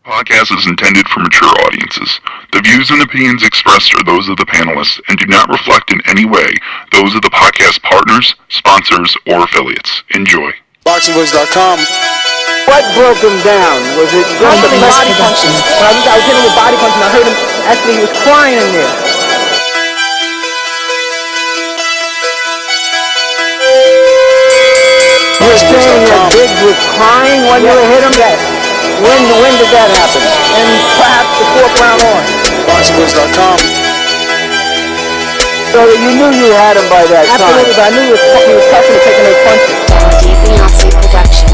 Podcast is intended for mature audiences. The views and opinions expressed are those of the panelists and do not reflect in any way those of the podcast partners, sponsors, or affiliates. Enjoy. BoxingVoice.com. What broke him down? Was it just the body punching? I was hitting him with body punching. I heard him actually, he was crying in there. You were saying that Biggs was crying when you hit him? Yes. When did that happen? And perhaps the fourth round on? BoxingVoice.com. So you knew you had him by that time? Absolutely, but I knew he was tough and taking those punches. Devin Production.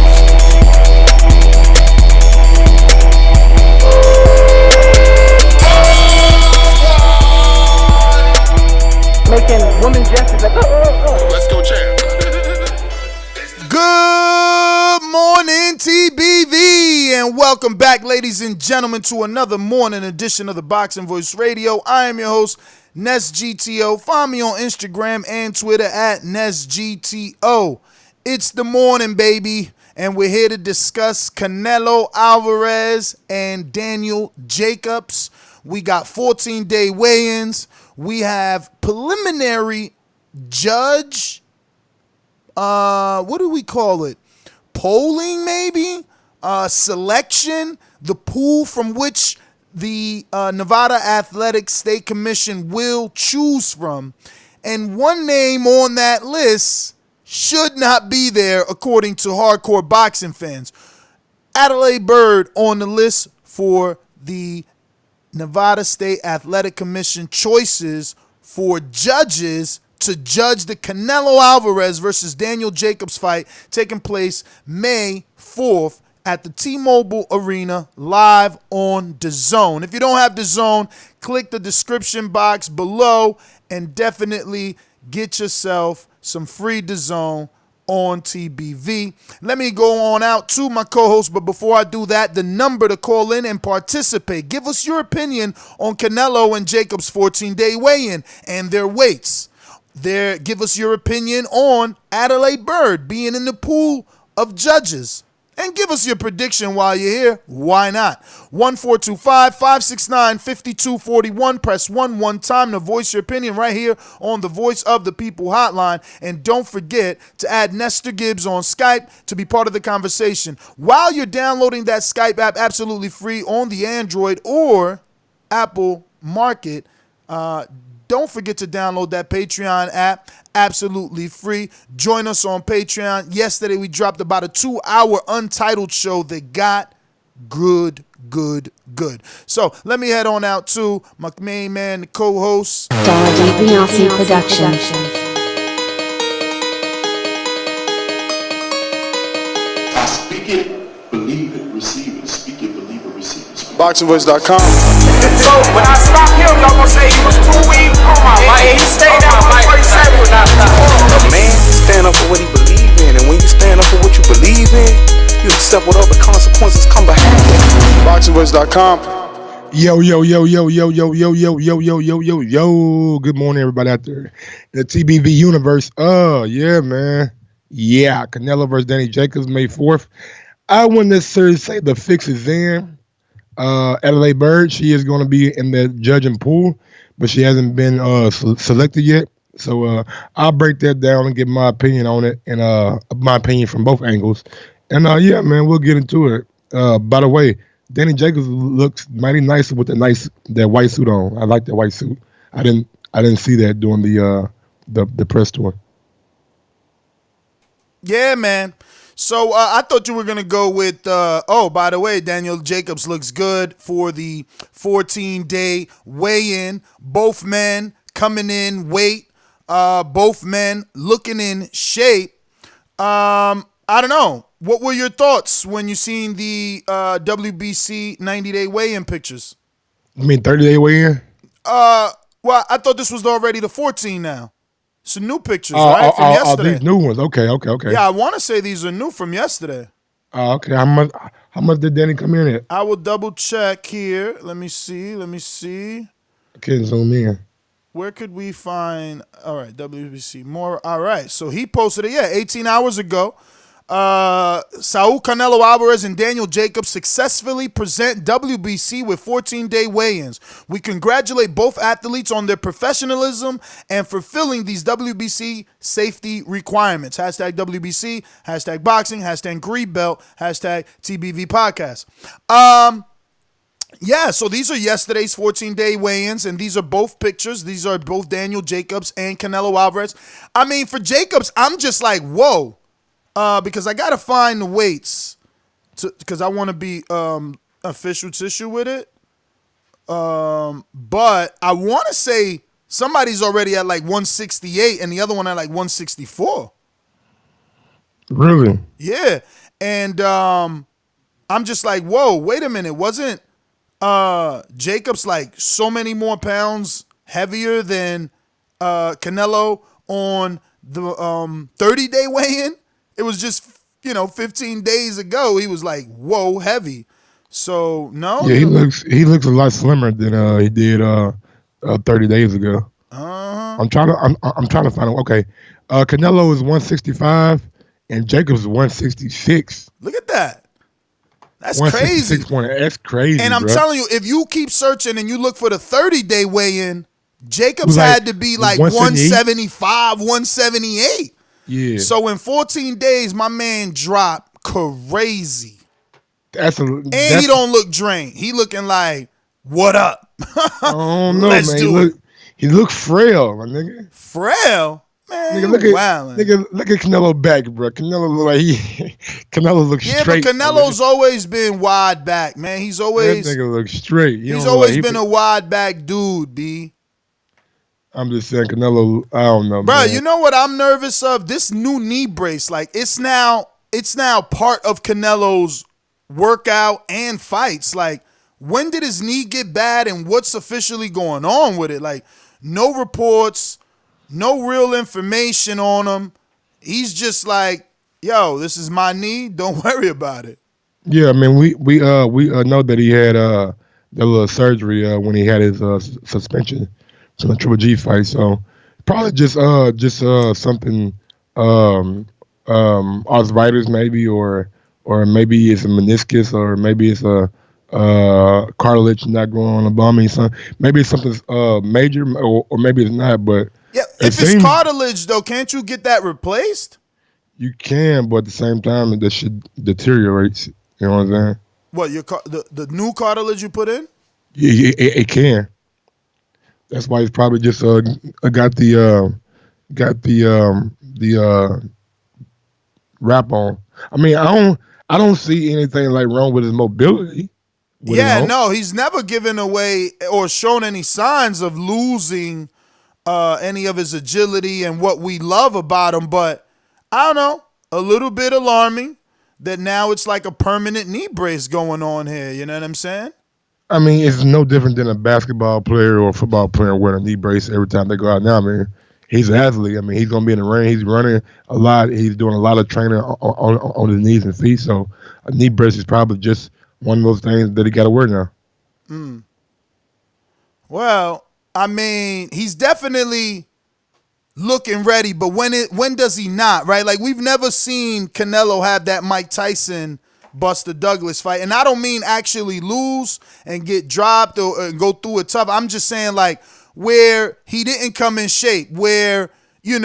Making women gestures like, Let's go, champ. Good morning, TBV, and welcome back, ladies and gentlemen, to another morning edition of the Boxing Voice Radio. I am your host, NesGTO. Find me on Instagram and Twitter at NesGTO. It's the morning, baby, and we're here to discuss Canelo Alvarez and Daniel Jacobs. We got 14-day weigh-ins. We have preliminary judge, what do we call it? Polling, maybe? Selection, the pool from which the Nevada Athletic State Commission will choose from. And one name on that list should not be there, according to hardcore boxing fans. Adalaide Byrd on the list for the Nevada State Athletic Commission choices for judges to judge the Canelo Alvarez versus Daniel Jacobs fight taking place May 4th at the T-Mobile Arena live on Dazn. If you don't have Dazn, click the description box below and definitely get yourself some free Dazn on TBV. Let me go on out to my co-host, but before I do that, the number to call in and participate. Give us your opinion on Canelo and Jacobs' 14-day weigh-in and their weights. Give us your opinion on Adalaide Byrd being in the pool of judges. And give us your prediction while you're here. Why not? 1-425-569-5241. Press 1 one time to voice your opinion right here on the Voice of the People hotline. And don't forget to add Nestor Gibbs on Skype to be part of the conversation. While you're downloading that Skype app absolutely free on the Android or Apple Market, don't forget to download that Patreon app, absolutely free. Join us on Patreon. Yesterday, we dropped about a 2-hour untitled show that got good. So let me head on out to my main man, the co-host. Devin Production. I speak it, believe it, receive it. Speak it, believe it, receive it. BoxingVoice.com. So when I stop him, y'all gonna say he was too weak. And he stayed out before he said when I stopped. A man should stand up for what he believes in, and when you stand up for what you believe in, you accept whatever consequences come behind it. BoxingVoice.com. Yo. Good morning, everybody out there. The TBV universe. Yeah, man. Yeah, Canelo versus Danny Jacobs, May 4th. I wouldn't necessarily say the fix is in. Adalaide Byrd, she is going to be in the judging pool, but she hasn't been selected yet. So I'll break that down and give my opinion on it, and my opinion from both angles. And yeah, man, we'll get into it. By the way, Danny Jacobs looks mighty nice with that white suit on. I like that white suit. I didn't see that during the press tour. Yeah, man. So I thought you were going to go with, by the way, Daniel Jacobs looks good for the 14-day weigh-in. Both men coming in weight. Both men looking in shape. I don't know. What were your thoughts when you seen the WBC 90-day weigh-in pictures? You mean 30-day weigh-in? Well, I thought this was already the 14 now. Some new pictures, right, from yesterday. These new ones. Okay. Yeah, I want to say these are new from yesterday. Okay. How much did Danny come in at? I will double check here. Let me see. I can't zoom in. Where could we find? All right, WBC more. All right, so he posted it. Yeah, 18 hours ago. Saul Canelo Alvarez and Daniel Jacobs successfully present WBC with 14-day weigh-ins. We congratulate both athletes on their professionalism and fulfilling these WBC safety requirements. Hashtag WBC, hashtag boxing, hashtag green belt, hashtag TBV podcast. Yeah, so these are yesterday's 14-day weigh-ins, and these are both pictures. These are both Daniel Jacobs and Canelo Alvarez. I mean, for Jacobs, I'm just like, whoa. Because I gotta find the weights, because I want to be official tissue with it. But I want to say somebody's already at like 168, and the other one at like 164. Really? Yeah, and I'm just like, whoa, wait a minute, wasn't Jacobs like so many more pounds heavier than Canelo on the 30-day weigh-in? It was just, 15 days ago, he was like, whoa, heavy. So, no. Yeah, he looks a lot slimmer than he did 30 days ago. Uh-huh. I'm trying to find out. Okay. Canelo is 165 and Jacobs is 166. Look at that. That's 166 crazy. That's crazy. And I'm bro. telling you, if you keep searching and you look for the 30-day weigh-in, Jacobs had to be like 175, 178. Yeah. So in 14 days, my man dropped crazy. And he don't look drained. He looking like, what up? Oh no, Let's man. do it. He look frail, my nigga. Frail? Man, Nigga, look at Canelo back, bro. Canelo look like Canelo looks straight. Yeah, but Canelo's always been wide back, man. He's always that nigga looks straight. He's always been a wide back dude, B. I'm just saying, Canelo. I don't know, bro. man. You know what I'm nervous of? This new knee brace, like it's now part of Canelo's workout and fights. Like, when did his knee get bad, and what's officially going on with it? Like, no reports, no real information on him. He's just like, yo, this is my knee. Don't worry about it. Yeah, I mean, we know that he had that little surgery when he had his suspension from the Triple G fight. So probably just something arthritis maybe, or maybe it's a meniscus, or maybe it's a cartilage not growing on the bum. Maybe it's something major, or maybe it's not. But yeah, if it's cartilage though, can't you get that replaced? You can, but at the same time, that shit deteriorates. You know what I'm saying? What, the new cartilage you put in? Yeah, it can. That's why he's probably just got the wrap on. I mean, I don't see anything like wrong with his mobility. Yeah, no, he's never given away or shown any signs of losing any of his agility and what we love about him. But I don't know, a little bit alarming that now it's like a permanent knee brace going on here. You know what I'm saying? I mean, it's no different than a basketball player or a football player wearing a knee brace every time they go out now. I mean, he's an athlete. I mean, he's going to be in the ring. He's running a lot. He's doing a lot of training on his knees and feet. So a knee brace is probably just one of those things that he got to wear now. Well, I mean, he's definitely looking ready, but when does he not, right? Like, we've never seen Canelo have that Mike Tyson Buster Douglas fight. And I don't mean actually lose and get dropped or go through it tough. I'm just saying, like, where he didn't come in shape, where, you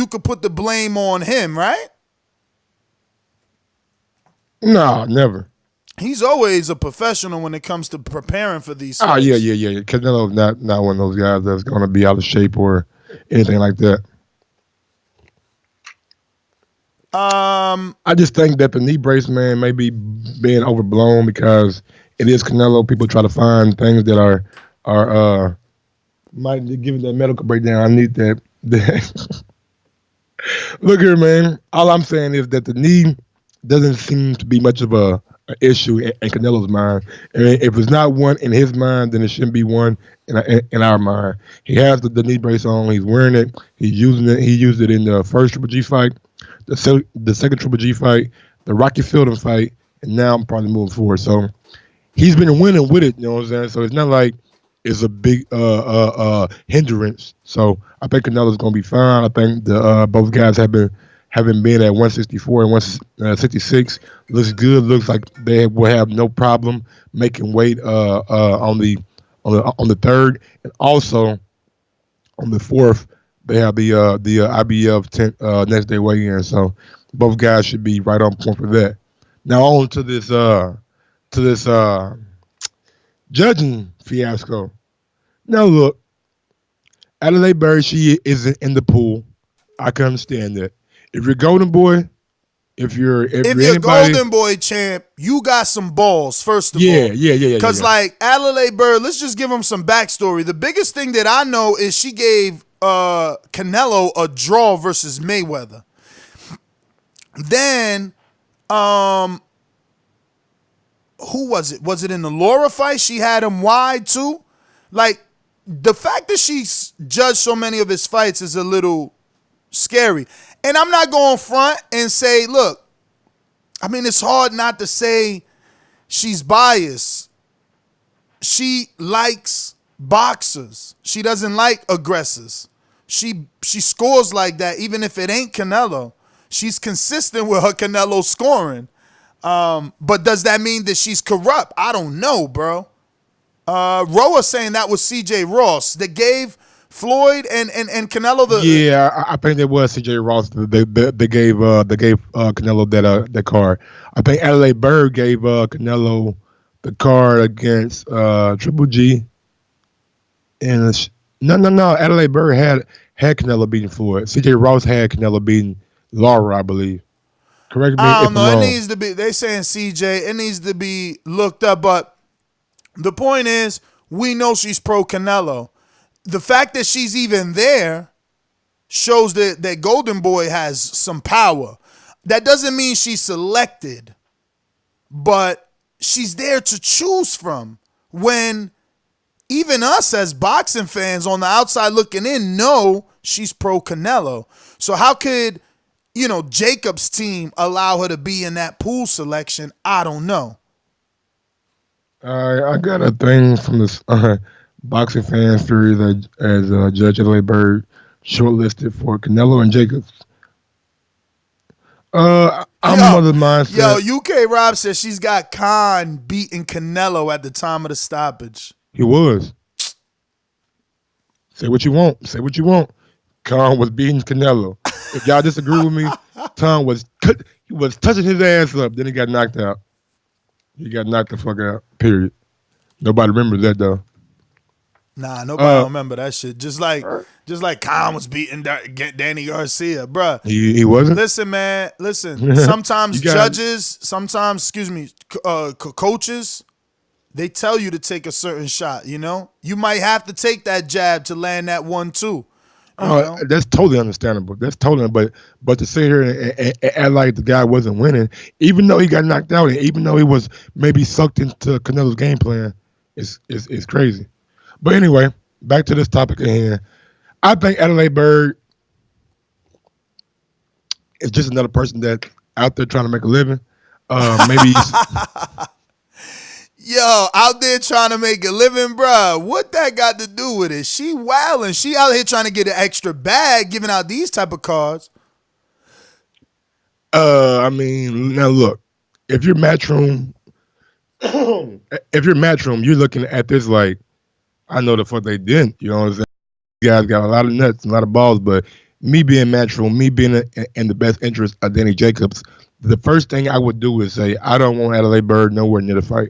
could put the blame on him, right? No, never. He's always a professional when it comes to preparing for these fights. Oh, yeah. Canelo's not one of those guys that's going to be out of shape or anything like that. I just think that the knee brace, man, may be being overblown because it is Canelo. People try to find things that are might give it that medical breakdown. I need that. Look here, man. All I'm saying is that the knee doesn't seem to be much of a issue in Canelo's mind. I mean, if it's not one in his mind, then it shouldn't be one in our mind. He has the knee brace on. He's wearing it. He's using it. He used it in the first Triple G fight, the second Triple G fight, the Rocky Fielding fight, and now I'm probably moving forward. So he's been winning with it, you know what I'm saying? So it's not like it's a big hindrance. So I think Canelo's gonna be fine. I think the both guys have having been at 164 and 166, looks good. Looks like they will have no problem making weight on the third, and also on the fourth they have the IBF next day weigh-in. So both guys should be right on point for that. Now on to this judging fiasco. Now look, Adalaide Byrd, she isn't in the pool. I can understand that. If you're Golden Boy, if you're anybody, Golden Boy champ, you got some balls. First of all, yeah. Because like Adalaide Byrd, let's just give him some backstory. The biggest thing that I know is she gave Canelo a draw versus Mayweather. Then, who was it? Was it in the Laura fight? She had him wide too. Like, the fact that she's judged so many of his fights is a little scary. And I'm not going front and say, look, I mean, it's hard not to say she's biased. She likes boxers. She doesn't like aggressors. She scores like that, even if it ain't Canelo. She's consistent with her Canelo scoring. But does that mean that she's corrupt? I don't know, bro. Roa saying that was C.J. Ross that gave Floyd and Canelo the. Yeah, I think it was C.J. Ross. They gave Canelo that card. I think Adalaide Byrd gave Canelo the card against Triple G. And no. Adalaide Byrd had Canelo beating Floyd. C.J. Ross had Canelo beating Laura, I believe. Correct me I don't if know. I'm wrong. It needs to be. They saying C.J. It needs to be looked up, but the point is, we know she's pro Canelo. The fact that she's even there shows that Golden Boy has some power. That doesn't mean she's selected, but she's there to choose from. When even us as boxing fans on the outside looking in know she's pro Canelo. So how could, Jacob's team allow her to be in that pool selection? I don't know. I got a thing from this boxing fan theory that as Judge Adalaide Byrd shortlisted for Canelo and Jacobs. I'm of the mindset. Yo, UK Rob says she's got Khan beating Canelo at the time of the stoppage. He was. Say what you want. Say what you want. Khan was beating Canelo. If y'all disagree with me, Khan was touching his ass up. Then he got knocked out. He got knocked the fuck out. Period. Nobody remembers that though. Nah, nobody remember that shit. Just like Khan was beating Danny Garcia, bruh. He wasn't. Listen, man. Listen. Sometimes coaches, they tell you to take a certain shot. You might have to take that jab to land that one too. That's totally understandable. But to sit here and act like the guy wasn't winning, even though he got knocked out, and even though he was maybe sucked into Canelo's game plan, is crazy. But anyway, back to this topic at hand. I think Adalaide Byrd is just another person that's out there trying to make a living. Maybe. Yo, out there trying to make a living, bruh. What that got to do with it? She wildin'. She out here trying to get an extra bag, giving out these type of cards. I mean, now look, if you're Matchroom, you're looking at this like, I know the fuck they didn't. You know what I'm saying? You guys got a lot of nuts, a lot of balls, but me being Matchroom, me being in the best interest of Danny Jacobs, the first thing I would do is say, I don't want Adalaide Byrd nowhere near the fight.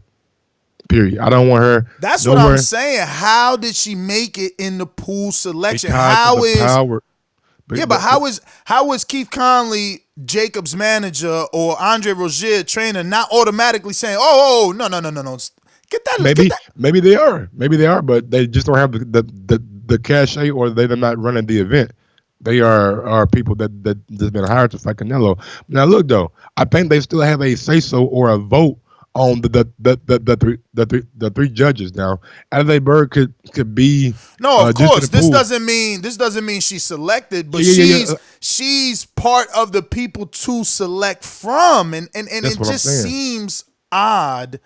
Period. I don't want her. That's what I'm saying. How did she make it in the pool selection? How is Keith Conley, Jacobs' manager, or Andre Rozier trainer not automatically saying, "Oh, no, get that"? Maybe they are, but they just don't have the cachet, or they're not running the event. They are people that just been hired to fight Canelo. Now look though, I think they still have a say so or a vote on the three judges now. Adalaide Byrd could be of course. This doesn't mean she's selected, but she's part of the people to select from, and it just seems odd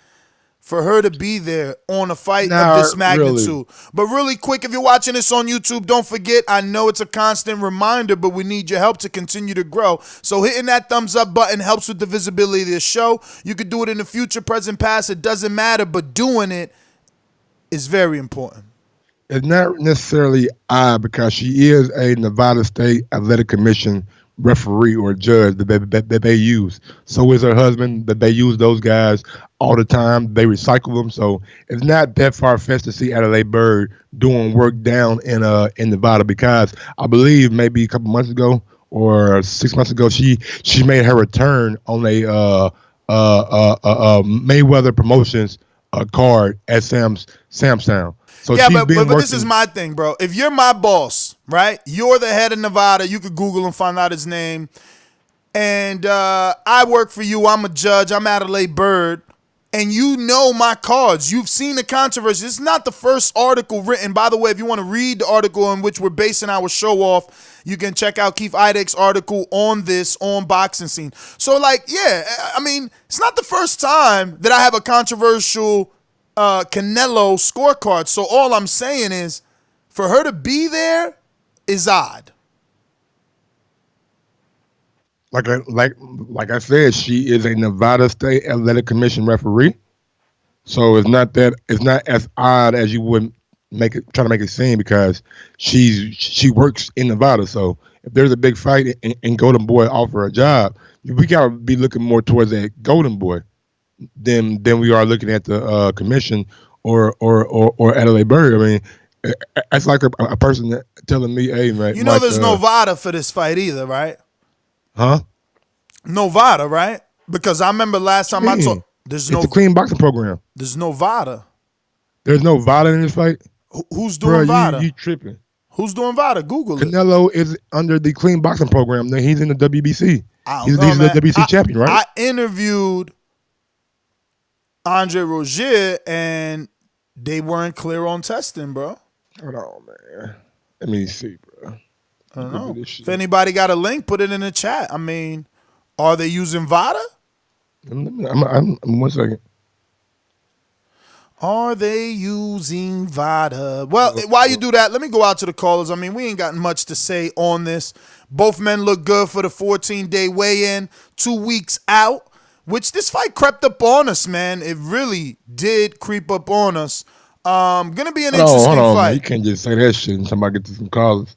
for her to be there on a fight Not of this magnitude. really. But really quick, if you're watching this on YouTube, don't forget, I know it's a constant reminder, but we need your help to continue to grow. So hitting that thumbs up button helps with the visibility of this show. You could do it in the future, present, past, it doesn't matter, but doing it is very important. It's not necessarily odd because she is a Nevada State Athletic Commission referee or judge that they use. So is her husband, that they use those guys all the time. They recycle them. So it's not that far-fetched to see Adalaide Byrd doing work down in Nevada, because I believe maybe a couple months ago or 6 months ago, she made her return on a Mayweather Promotions card at Sam's Sound. So yeah, she's but been this is working. my thing, bro. If you're my boss, right? You're the head of Nevada. You could Google and find out his name. And I work for you. I'm a judge. I'm Adalaide Byrd. And you know my cards. You've seen the controversy. This is not the first article written. By the way, if you want to read the article in which we're basing our show off, you can check out Keith Idek's article on this, on Boxing Scene. So, like, yeah, I mean, it's not the first time that I have a controversial Canelo scorecard. So all I'm saying is, for her to be there is odd. Like I said, she is a Nevada State Athletic Commission referee. So it's not as odd as you would try to make it seem, because she works in Nevada. So if there's a big fight and Golden Boy offer a job, we gotta be looking more towards that Golden Boy than we are looking at the commission or Adalaide Byrd. I mean, it's like a person telling me, "Hey, man, you know, there's no VADA for this fight either, right?" Huh? No VADA, right? Because I remember last time I talked. It's a clean boxing program. There's no VADA. There's no VADA in this fight. Who's doing VADA? You tripping? Who's doing VADA? Google it. Canelo is under the clean boxing program. He's in the WBC. He's man. the WBC champion, right? I interviewed Andre Rozier, and they weren't clear on testing, bro. Hold on, man. Let me see, bro. I don't know. If anybody got a link, put it in the chat. I mean, are they using VADA? I'm 1 second. Are they using VADA? Well, while you do that, let me go out to the callers. I mean, we ain't got much to say on this. Both men look good for the 14-day weigh-in, 2 weeks out, which this fight crept up on us, man. It really did creep up on us. Gonna be an interesting fight. Man. You can't just say that shit and somebody get to some callers.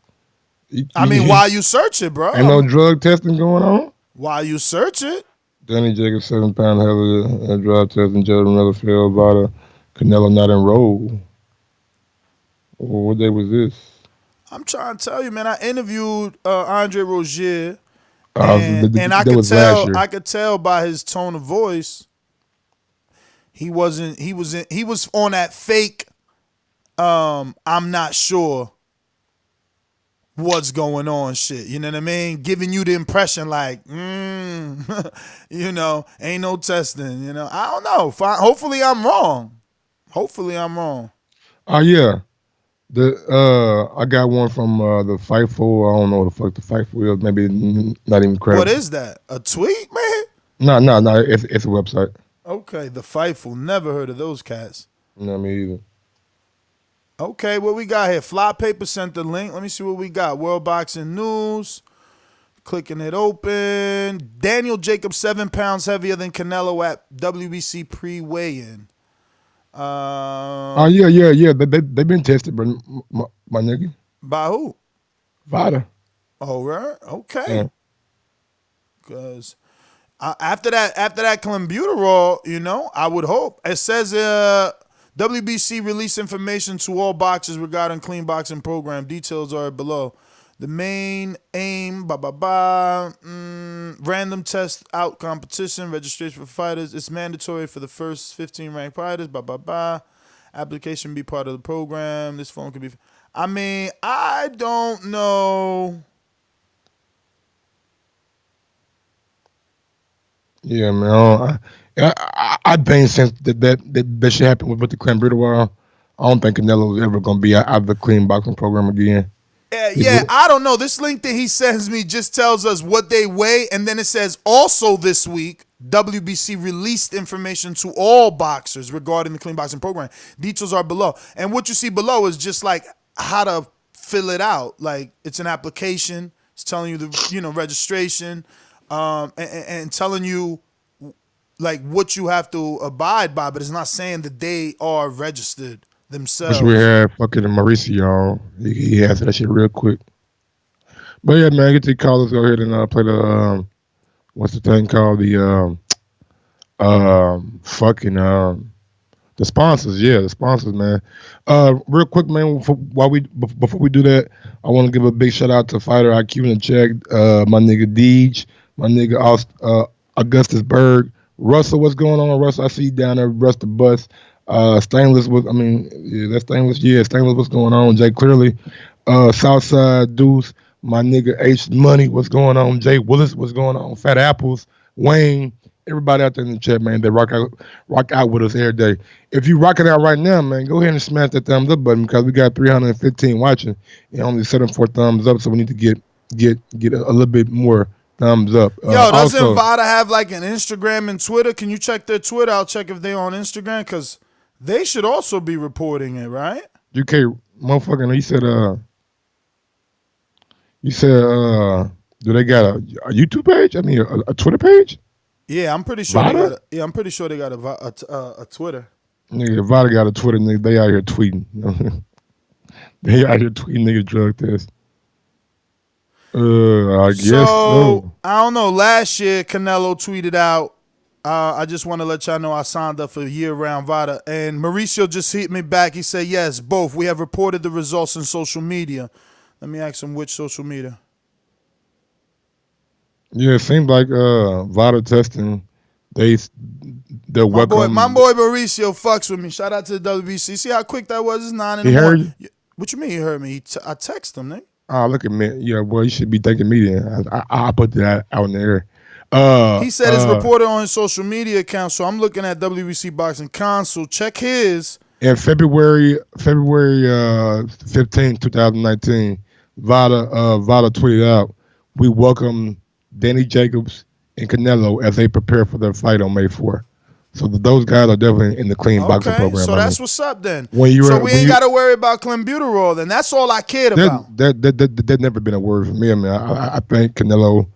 I mean, while you search it, bro. Ain't no drug testing going on? While you search it. Danny Jacobs, 7-pound heavy drug testing, Jordan Miller about Canelo not enrolled. What day was this? I'm trying to tell you, man. I interviewed Andre Rozier, and I could tell by his tone of voice, he was on that fake. I'm not sure what's going on shit. You know what I mean? Giving you the impression like, you know, ain't no testing. You know, I don't know. Hopefully I'm wrong. Oh yeah, I got one from the Fightful. I don't know what the fuck the Fightful is. Maybe not even credible. What is that? A tweet, man? No. It's a website. Okay, the Fightful. Never heard of those cats. No, me either. Okay, what we got here? Fly Paper sent the link. Let me see what we got. World Boxing News. Clicking it open. Daniel Jacobs, 7 pounds heavier than Canelo at WBC pre-weigh-in. Yeah. They've been tested, but my nigga. By who? VADA. Oh, right. Okay. Because after that Clenbuterol, you know, I would hope. It says WBC released information to all boxers regarding clean boxing program. Details are below. The main aim, random test out competition, registration for fighters. It's mandatory for the first 15 ranked fighters, Application be part of the program. This form could be. I mean, I don't know. Yeah, man. I think since that shit happened with the Clenbuterol, I don't think Canelo is ever going to be out of the clean boxing program again. Yeah, I don't know. This link that he sends me just tells us what they weigh, and then it says also this week, WBC released information to all boxers regarding the clean boxing program. Details are below. And what you see below is just like how to fill it out. Like it's an application. It's telling you the registration, and telling you like what you have to abide by, but it's not saying that they are registered themselves. Which we had fucking Mauricio. He answered that shit real quick. But yeah, man, get to the callers. Go ahead and play the what's the thing called? The the sponsors. Yeah, the sponsors, man. Real quick, man. Before we do that, I want to give a big shout out to Fighter IQ in the check. My nigga Deej, my nigga Augustus Byrd. Russell, what's going on, Russell? I see you down there. Russ the Bus. Stainless, that's Stainless. Yeah, Stainless, what's going on? Jay Clearly. Southside Deuce. My nigga H Money, what's going on? Jay Willis, what's going on? Fat Apples, Wayne, everybody out there in the chat, man. They rock out with us every day. If you rocking out right now, man, go ahead and smash that thumbs up button because we got 315 watching and only 74 thumbs up, so we need to get a little bit more thumbs up. Yo, doesn't Vada have like an Instagram and Twitter? Can you check their Twitter? I'll check if they're on Instagram because they should also be reporting it, right? UK motherfucking, you said, do they got a YouTube page? I mean, a Twitter page? Yeah, I'm pretty sure. I'm pretty sure they got a Twitter. Nigga, Vada got a Twitter. Nigga, they out here tweeting. They out here tweeting nigga drug test. I guess so. I don't know. Last year, Canelo tweeted out, I just want to let y'all know I signed up for year-round Vada. And Mauricio just hit me back. He said, yes, both. We have reported the results in social media. Let me ask him which social media. Yeah, it seems like Vada testing, they're welcome. My boy Mauricio fucks with me. Shout out to the WBC. See how quick that was? It's 9 in the morning. Heard you? What you mean he heard me? I text him, nigga. Oh, look at me. Yeah, boy, you should be thanking me then. I put that out in the air. He said it's reported on his social media account, so I'm looking at WBC Boxing Console. Check his. In February 15, 2019, Vada tweeted out, we welcome Danny Jacobs and Canelo as they prepare for their fight on May 4th. So those guys are definitely in the clean boxing program. So that's what's up then. We ain't got to worry about Clenbuterol then. That's all I cared about. That never been a word for me. I mean, I think Canelo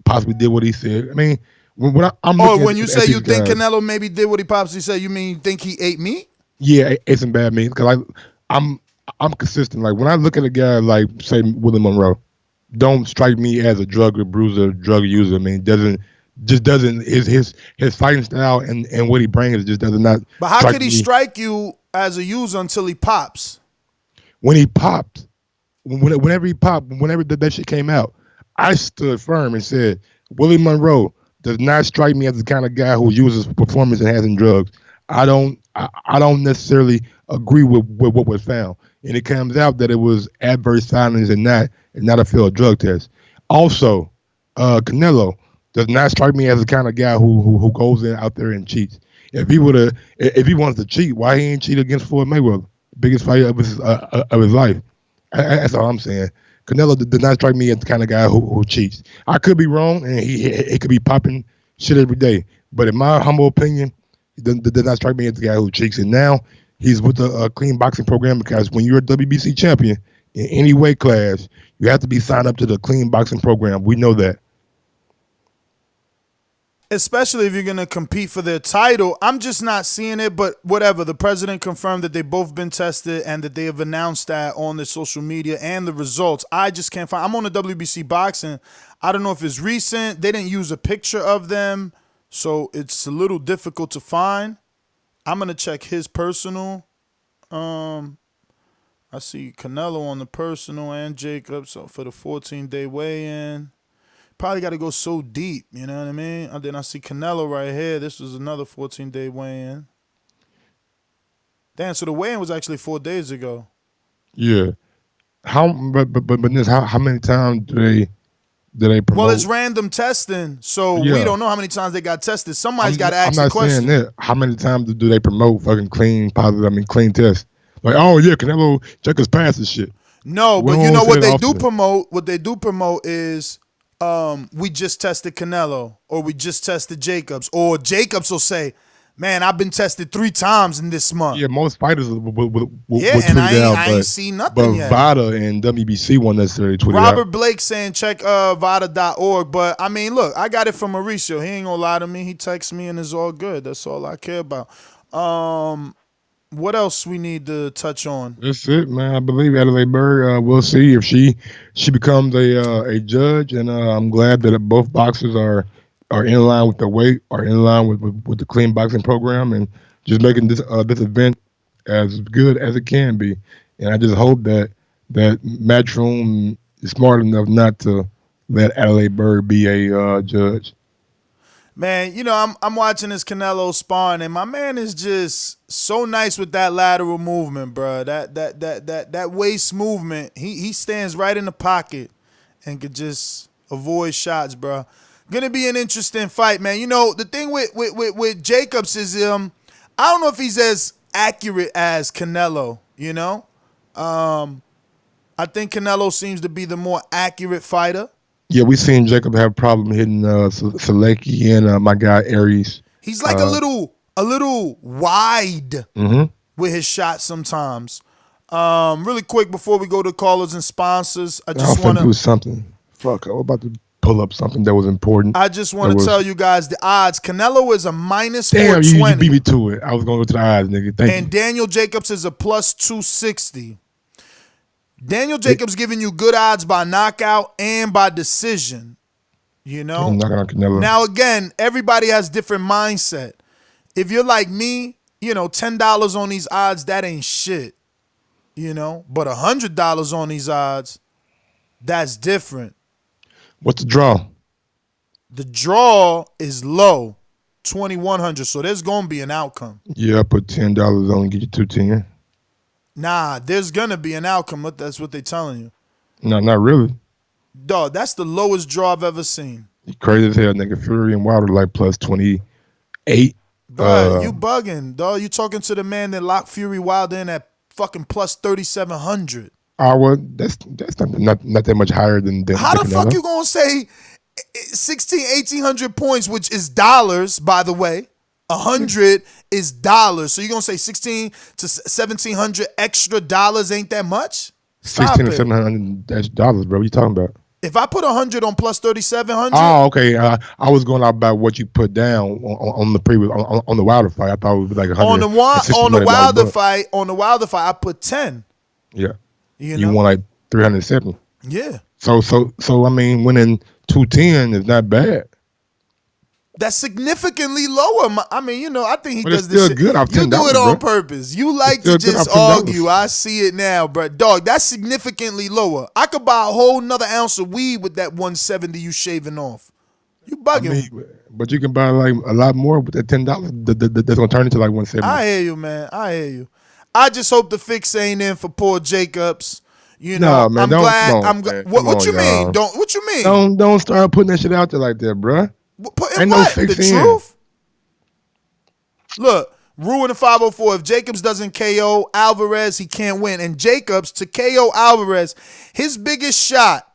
possibly did what he said. I mean, when you say you think Canelo maybe did what he possibly said, you mean you think he ate meat? Yeah, ate some bad meat. Because I'm consistent. Like when I look at a guy like say Willie Monroe, don't strike me as a drug abuser, drug user. I mean, doesn't his fighting style and what he brings just does not. But how could he strike you as a user until he pops? When he popped, whenever that shit came out, I stood firm and said Willie Monroe does not strike me as the kind of guy who uses performance enhancing drugs. I don't necessarily agree with what was found, and it comes out that it was adverse findings and not a failed drug test. Also, Canelo does not strike me as the kind of guy who goes out there and cheats. If he wants to cheat, why he ain't cheat against Floyd Mayweather, biggest fight of his life? That's all I'm saying. Canelo does not strike me as the kind of guy who cheats. I could be wrong, and he could be popping shit every day. But in my humble opinion, he does not strike me as the guy who cheats. And now he's with a clean boxing program because when you're a WBC champion in any weight class, you have to be signed up to the clean boxing program. We know that. Especially if you're going to compete for their title. I'm just not seeing it, but whatever. The president confirmed that they've both been tested and that they have announced that on their social media and the results. I just can't find. I'm on the WBC Boxing. I don't know if it's recent. They didn't use a picture of them, so it's a little difficult to find. I'm going to check his personal. I see Canelo on the personal and Jacobs for the 14-day weigh-in. Probably got to go so deep, you know what I mean? And then I see Canelo right here. This was another 14-day weigh-in. Damn, so the weigh-in was actually 4 days ago. Yeah. How many times do they promote? Well, it's random testing, so we don't know how many times they got tested. Somebody's got to ask the question. I'm not saying that. How many times do they promote fucking clean tests? Like, oh yeah, Canelo check his passes shit. No, but you know what they do promote? What they do promote is we just tested Canelo, or we just tested Jacobs, or Jacobs will say, man, I've been tested 3 times in this month. Yeah, most fighters will and tweet it out, I ain't seen nothing but yet. VADA and WBC won't necessarily tweet Robert it out. Blake saying check VADA.org, but I mean, look, I got it from Mauricio. He ain't gonna lie to me. He texts me and it's all good. That's all I care about. What else we need to touch on? That's it, man. I believe Adalaide Byrd. We'll see if she becomes a judge, and I'm glad that both boxers are in line with the weight, are in line with the clean boxing program, and just making this event as good as it can be. And I just hope that Matchroom is smart enough not to let Adalaide Byrd be a judge. Man, you know, I'm watching this Canelo sparring, and my man is just so nice with that lateral movement, bro. That waist movement, he stands right in the pocket and could just avoid shots, bro. Gonna be an interesting fight, man. You know, the thing with Jacobs is I don't know if he's as accurate as Canelo, you know? I think Canelo seems to be the more accurate fighter. Yeah, we seen Jacob have a problem hitting Selecki and my guy Aries. He's like a little wide with his shots sometimes. Really quick before we go to callers and sponsors, I just want to do something. Fuck, I'm about to pull up something that was important. I just want to tell you guys the odds. Canelo is a minus Damn, 420. you beat me to it. I was going to go to the odds, nigga. Thank you. And Daniel Jacobs is a plus 260. Daniel Jacobs giving you good odds by knockout and by decision. You know? Now, again, everybody has different mindset. If you're like me, you know, $10 on these odds, that ain't shit. You know? But $100 on these odds, that's different. What's the draw? The draw is low, 2,100. So there's going to be an outcome. Yeah, I put $10 on and get you 210. Nah, there's going to be an outcome. That's what they're telling you. No, not really. Dog, that's the lowest draw I've ever seen. You crazy as hell, nigga. Fury and Wilder like plus 28. Bro, you bugging, dog. You talking to the man that locked Fury Wilder in at fucking plus 3,700. Well, that's not that much higher than How the Canelo. fuck you gonna say 1,800 points, which is dollars, by the way? 100 is dollars. So you're gonna say 1,600 to 1,700 extra dollars ain't that much? Stop 16 it. to 700 dollars, bro. What you talking about? If I put 100 on plus 3,700, oh, okay. I was going out about what you put down on the previous on the Wilder fight. I thought it was like 100. on the Wilder fight, I put 10. Yeah, you won like 370. Yeah. So I mean, winning 210 is not bad. That's significantly lower. I mean, you know, I think he But does it's still this shit. good off You do it $10, on bro. purpose. You like It's to still good just off $10. argue. I see it now, bro. Dog, that's significantly lower. I could buy a whole nother ounce of weed with that 170 you shaving off. You bugging. But you can buy like a lot more with that $10 that's gonna turn into like 170. I hear you, man. I hear you. I just hope the fix ain't in for poor Jacobs. You know, Nah, man, I'm glad. What you mean? What you mean? Don't start putting that shit out there like that, bro. Ain't no what? fix The in. truth? Look, Rue in the 504. If Jacobs doesn't KO Alvarez, he can't win. And Jacobs, to KO Alvarez, his biggest shot,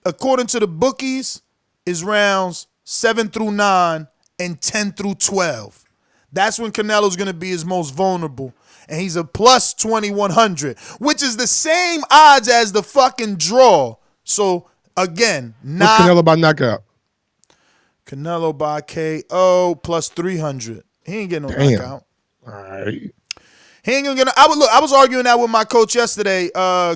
according to the bookies, is rounds 7 through 9 and 10 through 12. That's when Canelo's going to be his most vulnerable. And he's a plus 2,100, which is the same odds as the fucking draw. So, again, What's Canelo by knockout? Canelo by KO plus 300. He ain't getting no knockout. All right. He ain't gonna get. I was arguing that with my coach yesterday.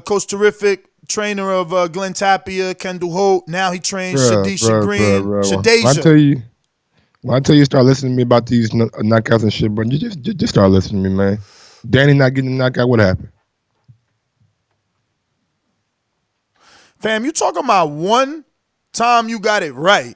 Coach Terrific, trainer of Glenn Tapia, Kendall Holt. Now he trains Shadisha Green. Shadisha. When I tell you start listening to me about these knockouts and shit, bro, you just start listening to me, man. Danny not getting a knockout. What happened? Fam, you talking about one time you got it right.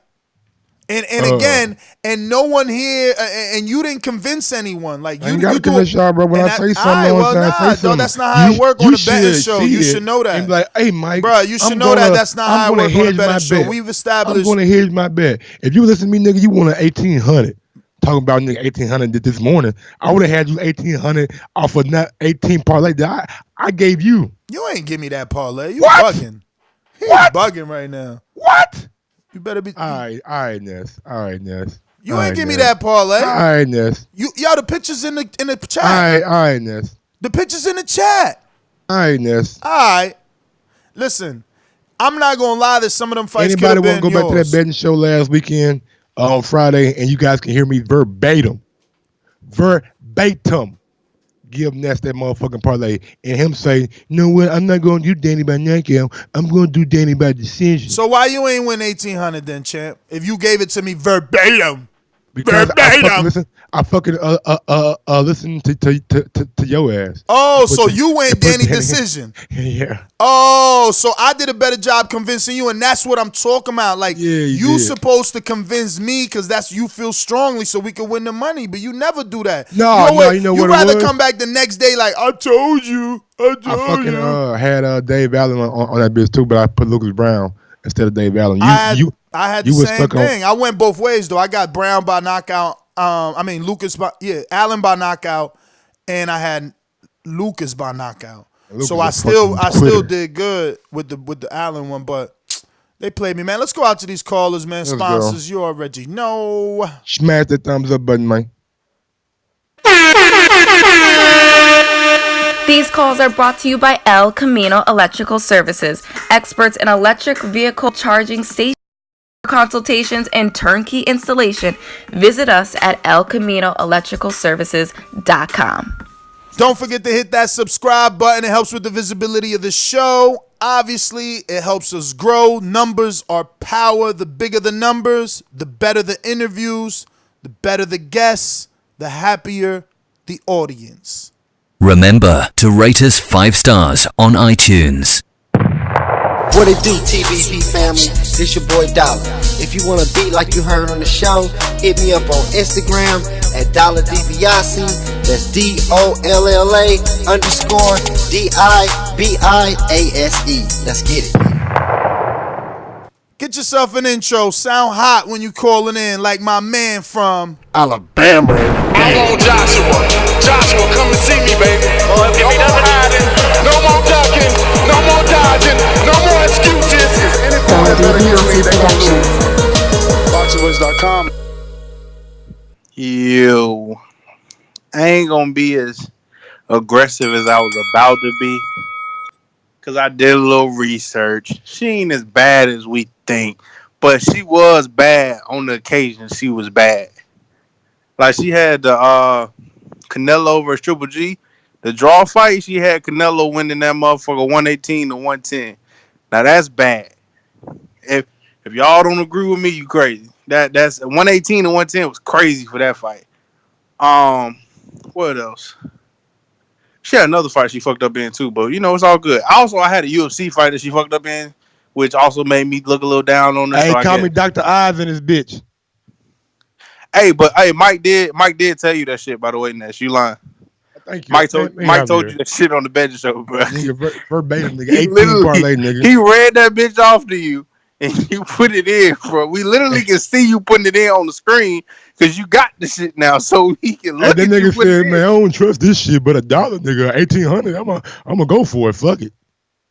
And again, and no one here, and you didn't convince anyone. Like you gotta convince y'all, bro. When I say something, dog, that's not how it work on a betting show. You should know that. And be like, hey, Mike, bro, you should know that. That's not how it work on a betting show. We've established. I'm going to hedge my bet. If you listen to me, nigga, you want an 1,800. Talking about nigga 1,800 this morning. I would have had you 1,800 off of not 18 parlay that I gave you. You ain't give me that parlay. You what? bugging. He's bugging right now. What? You better be. All right, Ness. You ain't give me that parlay. All right, Ness. Y'all the pictures in the chat. All right, Ness. The pictures in the chat. All right, Ness. All right. Listen, I'm not gonna lie that some of them fights could have been yours. Anybody want to go back to that betting show last weekend on Friday, and you guys can hear me verbatim, give Ness that motherfucking parlay, and him say, "You know what? I'm not going to do Danny by knockout. I'm going to do Danny by decision." So why you ain't win 1,800 then, champ? If you gave it to me verbatim. Because I fucking listen to your ass. Oh, so you went Danny decision. Yeah. Oh, so I did a better job convincing you, and that's what I'm talking about. Like, you supposed to convince me because that's you feel strongly so we can win the money, but you never do that. You know what You'd rather it was? come back the next day like, I told you. I fucking had Dave Allen on that bitch too, but I put Lucas Brown instead of Dave Allen. I had the same thing. I went both ways though. I got Brown by knockout. Allen by knockout, and I had Lucas by knockout. So I still did good with the Allen one, but they played me, man. Let's go out to these callers, man. Sponsors, you already know. Smash the thumbs up button, man. These calls are brought to you by El Camino Electrical Services, experts in electric vehicle charging stations, consultations, and turnkey installation. Visit us at elcaminoelectricalservices.com. Don't forget to hit that subscribe button. It helps with the visibility of the show. Obviously, it helps us grow. Numbers are power. The bigger the numbers, the better the interviews, the better the guests, the happier the audience. Remember to rate us 5 stars on iTunes. What it do, TBV family? This your boy Dollar. If you want to beat like you heard on the show, hit me up on Instagram at DollarDibiase. That's DOLLA_DIBIASE. Let's get it. Get yourself an intro. Sound hot when you calling in, like my man from Alabama. I'm on Joshua. Joshua, come and see me, baby. No more hiding, no more ducking, no more dodging, no more excuses. welterweights.com. Yo, I ain't gonna be as aggressive as I was about to be, cause I did a little research. She ain't as bad as we think, but she was bad on the occasion. She was bad. Like she had the Canelo versus Triple G, the draw fight. She had Canelo winning that motherfucker 118 to 110. Now that's bad. If y'all don't agree with me, you crazy. That's 118 to 110 was crazy for that fight. What else? She had another fight she fucked up in too, but it's all good. I had a UFC fight that she fucked up in, which also made me look a little down on her. Hey, call me Dr. Oz and his bitch. Hey, Mike did tell you that shit, by the way, Ness. You lying. Thank you. Mike told you that shit on the betting show, bro. Nigga, verbatim, nigga. 18 parlay, nigga. He read that bitch off to you, and you put it in, bro. We literally can see you putting it in on the screen because you got the shit now, so he can look at that you. Nigga said, man, I don't trust this shit, but $1, nigga, 1,800. I'm gonna go for it. Fuck it.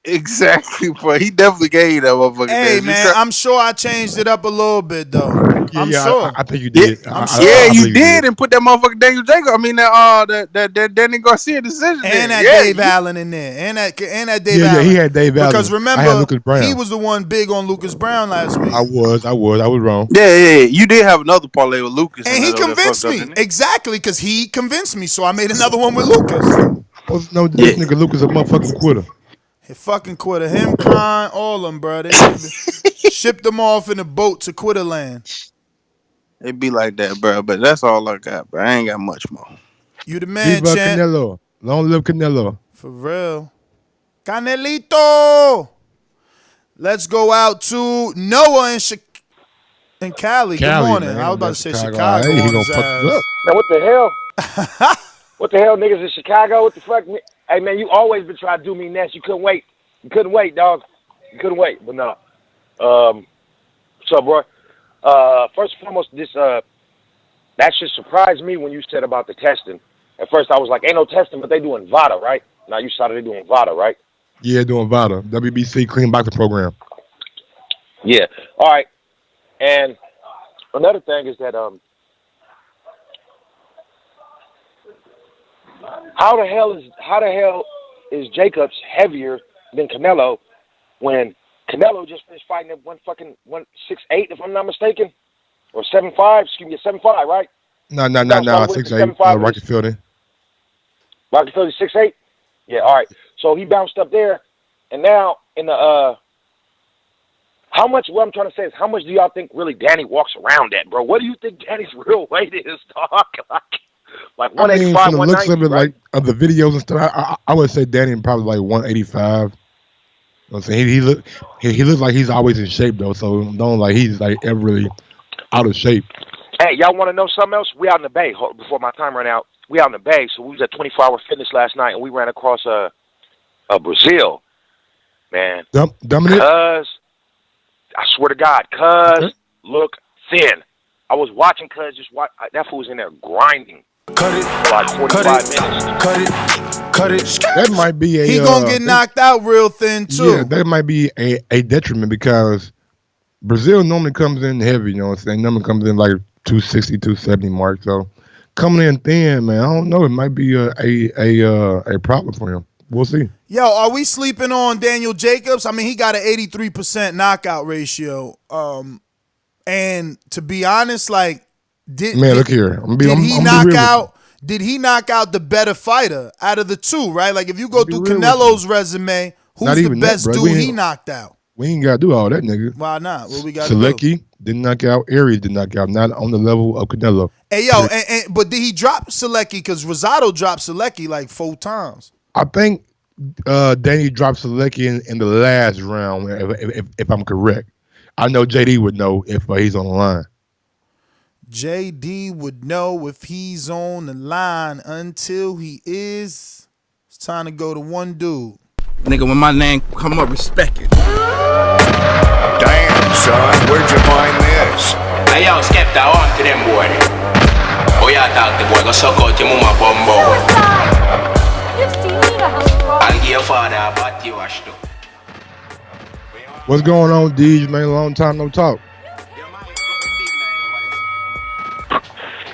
Exactly, bro. He definitely gave you that motherfucker. Hey, man, I'm sure I changed it up a little bit, though. I'm sure. I think you did. You did, and put that motherfucker Daniel Jacob. I mean, that Danny Garcia decision. And that Dave Allen in there. And that Dave Allen. Yeah, he had Dave Allen. Because remember, he was the one big on Lucas Brown last week. I was wrong. Yeah. You did have another parlay with Lucas. And he convinced me. Exactly, because he convinced me. So I made another one with Lucas. No, this nigga Lucas a motherfucking quitter. He fucking quitter. Him, Khan, all of them, bro. They shipped them off in a boat to Quitterland. It be like that, bro. But that's all I got, bro. I ain't got much more. You the man, Viva champ. Canelo. Long live Canelo. For real. Canelito. Let's go out to Noah in Cali. Good morning. Man. I was about to say Chicago. Hey, he gonna fuck us up. Now, what the hell? What the hell, niggas in Chicago? What the fuck? Hey, man, you always been trying to do me, Ness. You couldn't wait. Dog. You couldn't wait. But no. What's up, bro? First and foremost, that shit surprised me when you said about the testing. At first, I was like, ain't no testing, but they doing VADA, right? Now you started doing VADA, right? Yeah, doing VADA. WBC Clean Boxing Program. Yeah. All right. And another thing is that how the hell is Jacobs heavier than Canelo when Canelo just finished fighting at 168, if I'm not mistaken, or 75? Excuse me, 75, right? No, 6'8". Rocky Fielding. Rocky Fielding 6'8". Yeah, all right. So he bounced up there, and now in the how much? What I'm trying to say is, how much do y'all think really Danny walks around at, bro? What do you think Danny's real weight is, dog? Like 185, from the looks of it, right? like of the videos and stuff, I would say Danny probably like 185. You know what I'm saying? He looks like he's always in shape though, so don't like he's like ever really out of shape. Hey, y'all want to know something else? We out in the Bay before my time ran out. We out in the Bay, so we was at 24-hour fitness last night, and we ran across Brazil, man. Dominic? Cuz, I swear to God, Cuz look thin. I was watching Cuz that fool was in there grinding for like 45 minutes. Cut it. That might be a. He gonna get knocked out real thin too. Yeah, that might be a detriment because Brazil normally comes in heavy. You know what I'm saying? Normally comes in like 260, 270 mark. So coming in thin, man, I don't know. It might be a problem for him. We'll see. Yo, are we sleeping on Daniel Jacobs? I mean, he got an 83% knockout ratio. And to be honest, like, look here. Did he knock out the better fighter out of the two, right? Like, if you go through Canelo's resume, who's the best dude he knocked out? We ain't got to do all that, nigga. Why not? What we got to do? Selecki didn't knock out. Aries didn't knock out. Not on the level of Canelo. Hey, yo, but did he drop Selecki? Because Rosado dropped Selecki like 4 times. I think Danny dropped Selecki in the last round, if I'm correct. I know JD would know if he's on the line. JD would know if he's on the line until he is. It's time to go to one dude. Nigga, when my name come up, respect it. Damn, son, where'd you find this? Hey, yo, Skepta, on to them, boy. Oh, yeah, talk the boy, go suck out your mama bumbo. And give your father a bat you washed up. What's going on, Deej, man? Long time no talk.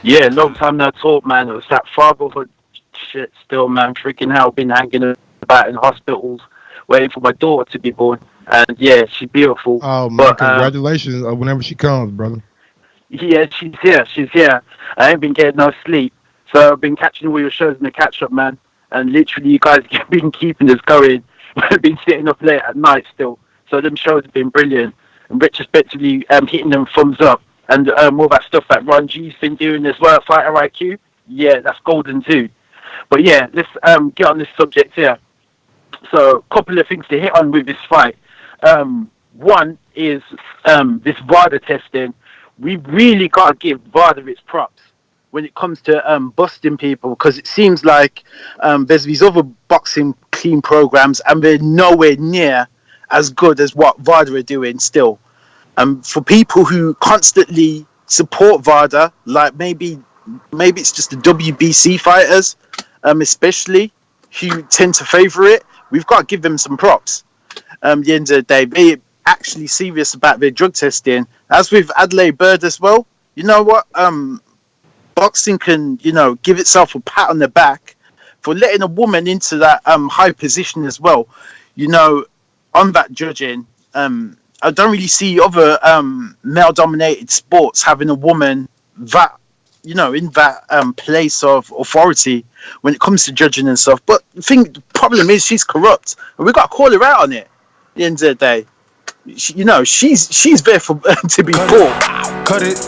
Yeah, long time no talk, man. It was that fatherhood shit still, man. Freaking hell, been hanging about in hospitals, waiting for my daughter to be born. And yeah, she's beautiful. Oh, man, congratulations whenever she comes, brother. Yeah, she's here. I ain't been getting no sleep. So I've been catching all your shows in the catch-up, man. And literally, you guys have been keeping us going. I've been sitting up late at night still. So them shows have been brilliant. And retrospectively, hitting them thumbs up. And all that stuff that Ron G's been doing as well, Fighter IQ. Yeah, that's golden too. But yeah, let's get on this subject here. So a couple of things to hit on with this fight. One is this VADA testing. We really got to give VADA its props when it comes to busting people, because it seems like there's these other boxing clean programs and they're nowhere near as good as what VADA are doing still. For people who constantly support VADA, like maybe it's just the WBC fighters, especially, who tend to favour it, we've got to give them some props. At the end of the day, they're actually serious about their drug testing. As with Adalaide Byrd as well, you know what? Boxing can, give itself a pat on the back for letting a woman into that high position as well. On that judging, I don't really see other male-dominated sports having a woman that, in that place of authority when it comes to judging and stuff. But the problem is she's corrupt, and we've got to call her out on it. At the end of the day, she's there for to be bought. Cut it.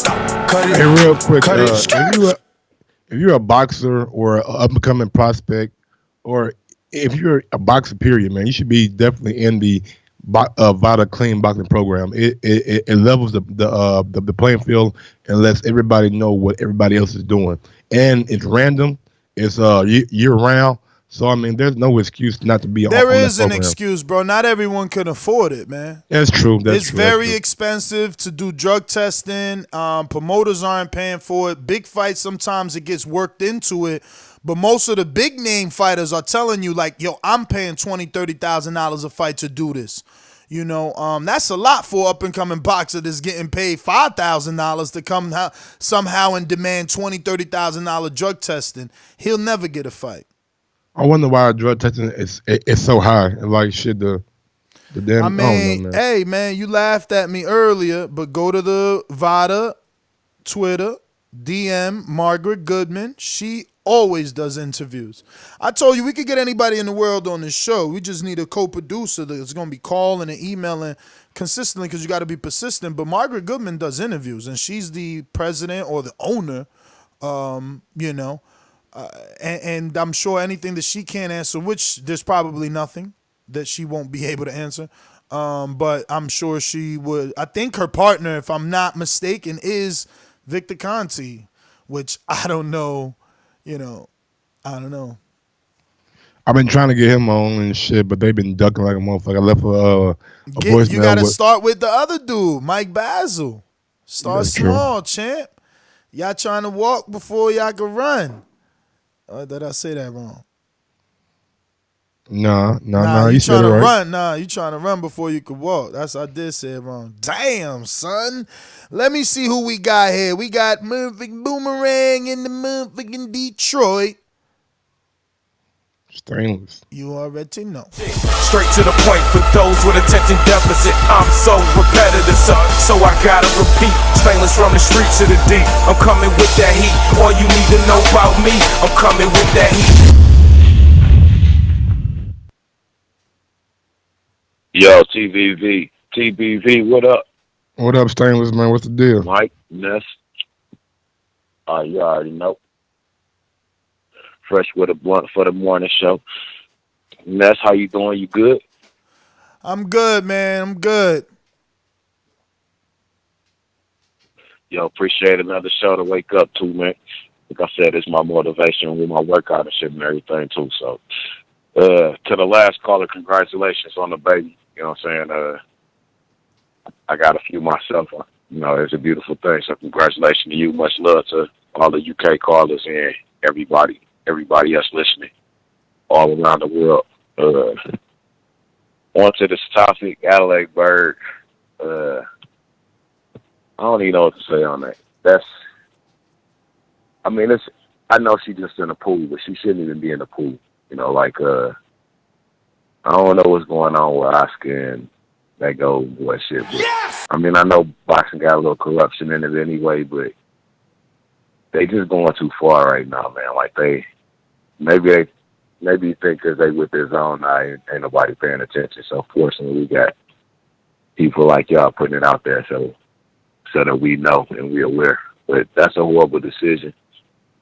Hey, real quick, if you're a boxer or an up-and-coming prospect, or if you're a boxer, period, man, you should be definitely in the VADA clean boxing program. It levels the playing field and lets everybody know what everybody else is doing. And it's random. It's year round. So I mean, there's no excuse not to be on that program. There is an excuse, bro. Not everyone can afford it, man. That's true. It's very expensive to do drug testing. Promoters aren't paying for it. Big fights, sometimes it gets worked into it. But most of the big name fighters are telling you, like, yo, I'm paying $20,000, $30,000 a fight to do this. You know, that's a lot for an up-and-coming boxer that's getting paid $5,000 to come somehow and demand $20,000, $30,000 drug testing. He'll never get a fight. I wonder why drug testing is so high. Like shit, the damn. I mean, I don't know, man. hey man, you laughed at me earlier, but go to the VADA Twitter, DM Margaret Goodman. She always does interviews. I told you we could get anybody in the world on this show. We just need a co-producer that's going to be calling and emailing consistently because you got to be persistent. But Margaret Goodman does interviews, and she's the president or the owner, you know. And I'm sure anything that she can't answer, which there's probably nothing that she won't be able to answer. But I'm sure she would. I think her partner, if I'm not mistaken, is Victor Conti, which I don't know. You know, I don't know. I've been trying to get him on and shit, but they've been ducking like a motherfucker. I left a voicemail. You got to start with the other dude, Mike Basil. Start small, champ. Y'all trying to walk before y'all can run. Or did I say that wrong? No. You said trying it to right. run. Nah, you trying to run before you could walk. I did say it wrong. Damn, son. Let me see who we got here. We got motherfucking Boomerang in the motherfucking Detroit. Stainless. You already know. Straight to the point for those with attention deficit. I'm so repetitive, so I gotta repeat. Stainless from the streets to the deep. I'm coming with that heat. All you need to know about me, I'm coming with that heat. Yo, TBV, what up? What up, Stainless, man? What's the deal? Mike, Ness. You already know. Fresh with a blunt for the morning show. Ness, how you doing? You good? I'm good, man. I'm good. Yo, appreciate another show to wake up to, man. Like I said, it's my motivation with my workout and shit and everything, too. So, to the last caller, congratulations on the baby. You know what I'm saying? I got a few myself. You know, it's a beautiful thing. So congratulations to you. Much love to all the UK callers and everybody else listening all around the world. On to this topic, Adalaide Byrd. I don't even know what to say on that. I know she's just in the pool, but she shouldn't even be in the pool. You know, like, I don't know what's going on with Oscar and that Golden Boy shit. But, yes! I mean, I know boxing got a little corruption in it anyway, but they just going too far right now, man. Like maybe you think because they with their own eye ain't nobody paying attention. So fortunately, we got people like y'all putting it out there so that we know and we aware. But that's a horrible decision.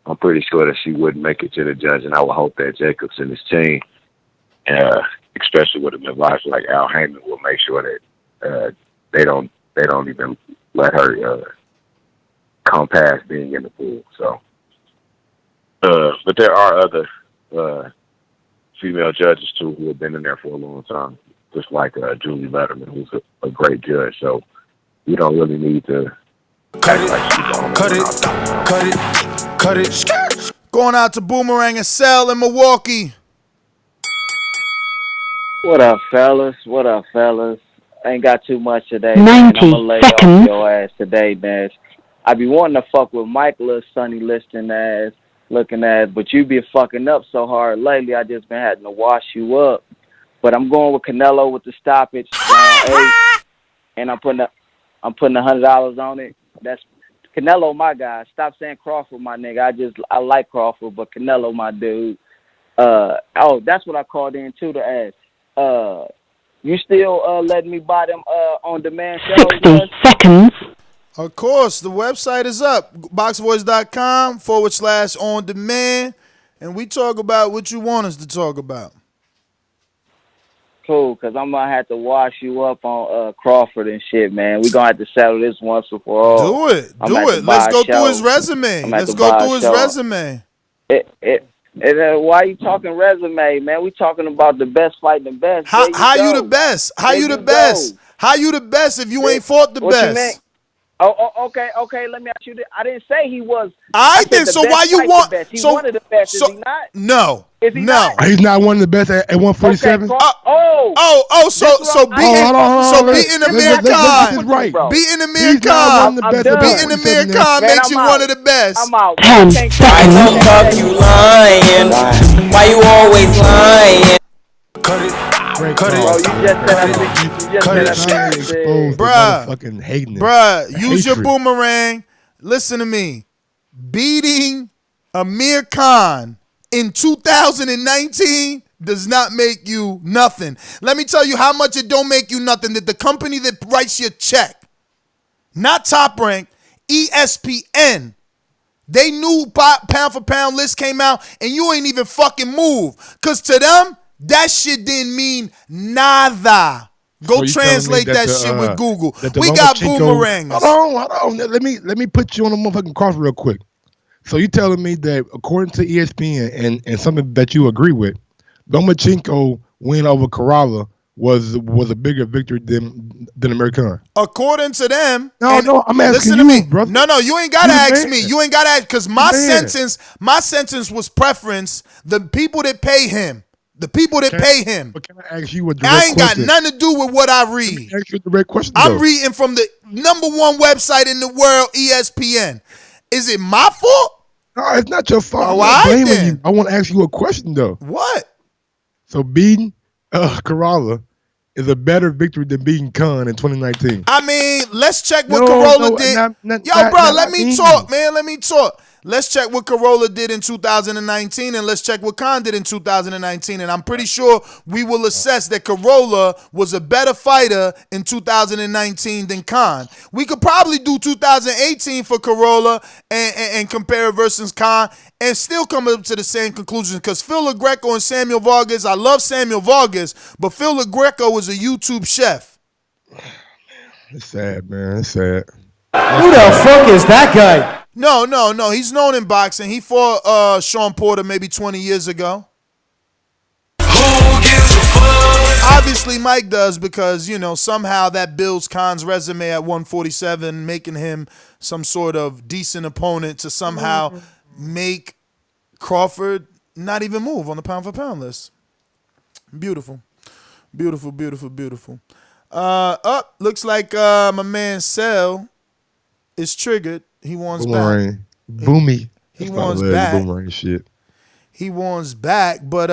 I'm pretty sure that she wouldn't make it to the judge, and I would hope that Jacobs and his team, especially with an advisor like Al Heyman, will make sure that they don't even let her come past being in the pool. So, but there are other female judges too who have been in there for a long time, just like Julie Letterman, who's a great judge. So we don't really need to cut it. Going out to Boomerang and Cell in Milwaukee. What up, fellas? I ain't got too much today. 90 man. I'm gonna lay seconds. off your ass today, man. I be wanting to fuck with Mike, little Sonny listing ass, looking ass, but you be fucking up so hard lately. I just been having to wash you up. But I'm going with Canelo with the stoppage, round 8, and I'm putting $100 on it. That's Canelo, my guy. Stop saying Crawford, my nigga. I like Crawford, but Canelo, my dude. That's what I called in too to ask. You still letting me buy them on demand shows? 60 seconds. Of course, the website is up, boxvoice.com/on demand, and we talk about what you want us to talk about. Cool, because I'm going to have to wash you up on Crawford and shit, man. We're going to have to settle this once and for all. Do it. Let's go through his resume. Why you talking resume, man? We talking about the best fighting the best. How you the best? How you the best? How you the best if you ain't fought the best? Okay. Let me ask you this. I didn't say he was. I then. So why you want? He's one of the best. Is he not? No. Is he not? He's not one of the best at 147. Okay, So beating Amir Khan, right? Beating Amir Khan, beating Amir Khan makes you one of the best. I'm out. Why the fuck you lying? Why you always lying? Cut it. Bruh, use your boomerang. Listen to me. Beating Amir Khan in 2019 does not make you nothing. Let me tell you how much it don't make you nothing. That the company that writes your check, not Top Rank, ESPN, they knew pound for pound list came out and you ain't even fucking move. Because to them, that shit didn't mean nada. Go translate that shit with Google. We got boomerangs. Hold on. Let me put you on a motherfucking cross real quick. So you telling me that according to ESPN and something that you agree with, Lomachenko win over Corrala was a bigger victory than Amir Khan. According to them. No, I'm asking listen you, to me, brother. No, you ain't gotta ask me. You ain't gotta ask because my sentence was preference. The people that pay him. But can I ask you a direct I ain't question? got nothing to do with what I read. Let me ask you a direct question. I'm reading from the #1 website in the world, ESPN. Is it my fault? No, it's not your fault. Oh, I'm not blaming you. I want to ask you a question though. What? So beating Corrala is a better victory than beating Khan in 2019. I mean, let's check what Corolla did. Let me talk, man. Let me talk. Let's check what Corolla did in 2019 and let's check what Khan did in 2019. And I'm pretty sure we will assess that Corolla was a better fighter in 2019 than Khan. We could probably do 2018 for Corolla and compare it versus Khan and still come up to the same conclusion because Phil LaGreco and Samuel Vargas, I love Samuel Vargas, but Phil LaGreco was a YouTube chef. It's sad, man. It's sad. Who the fuck is that guy? No. He's known in boxing. He fought Sean Porter maybe 20 years ago. Obviously, Mike does because, somehow that builds Khan's resume at 147, making him some sort of decent opponent to somehow make Crawford not even move on the pound for pound list. Beautiful. Looks like my man Sel is triggered. He wants back. Boomy. He wants back. Boomerang shit. He wants back, but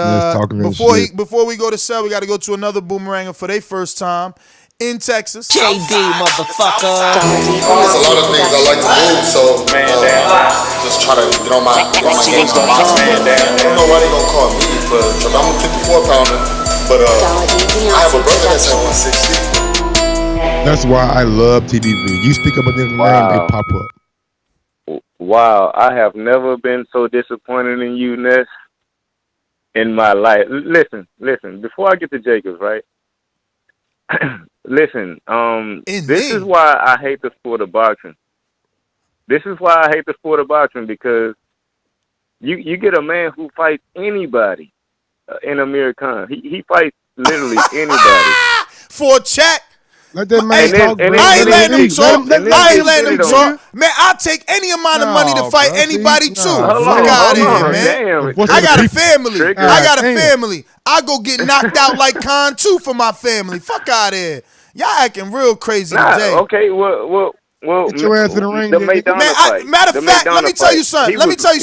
before we go to Sel, we got to go to another boomeranger for their first time in Texas. JD, motherfucker. There's a lot of things I like to move, so just try to get on my game. I don't know why they gonna call me for a job. I'm a 54-pounder, but I have a brother that's at 160. That's why I love TBV. You speak up a nigga's name, they pop up. Wow, I have never been so disappointed in you, Ness, in my life. Listen, before I get to Jacobs, right? Listen, this is why I hate the sport of boxing. Because you get a man who fights anybody in Amir Khan. He fights literally anybody. For a check. Let that man talk. I ain't letting him talk. Man, I'll take any amount of money to fight anybody too. Fuck out of here, man. I got a family. I go get knocked out like Khan too for my family. Fuck out of here. Y'all acting real crazy today. Okay, well, get your ass in the ring. Matter of fact, let me tell you something. Let me tell you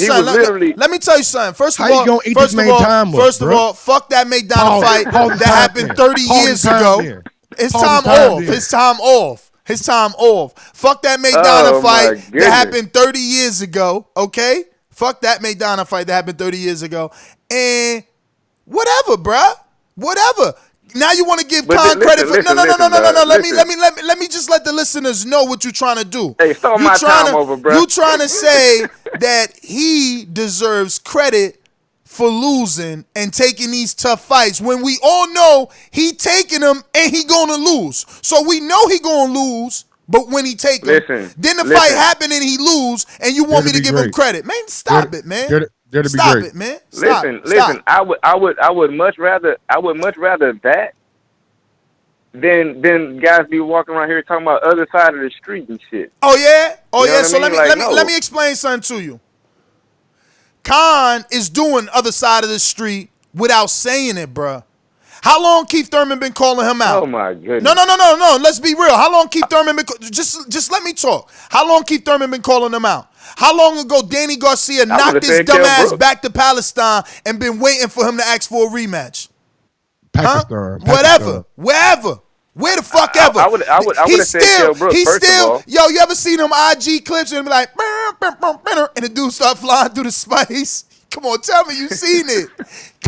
something. First of all, fuck that McDonald fight that happened 30 years ago. His time off. Fuck that McDonald fight that happened 30 years ago. Okay? Fuck that McDonald fight that happened 30 years ago. And whatever, bruh. Whatever. Now you want to give Khan credit for no. Let me just let the listeners know what you're trying to do. Hey, start my time over, bro. You trying to say that he deserves credit for losing and taking these tough fights when we all know he taking them and he gonna lose. So we know he gonna lose, but when he take them, then the fight happen and he lose, and you want me to give him credit, man? Stop it, man. Stop it, man. Listen. I would much rather that then guys be walking around here talking about other side of the street and shit. Oh yeah, You know what So I mean? let me explain something to you. Khan is doing other side of the street without saying it, bruh. How long Keith Thurman been calling him out? Oh my goodness. No. Let's be real. How long Keith Thurman been? Just let me talk. How long Keith Thurman been calling him out? How long ago Danny Garcia knocked his dumb ass back to Palestine and been waiting for him to ask for a rematch? Pakistan. Whatever, wherever. Where the fuck ever? I would have said Kell Brooks, first of all. Yo, you ever seen them IG clips and be like, and the dude start flying through the space? Come on, tell me you seen it.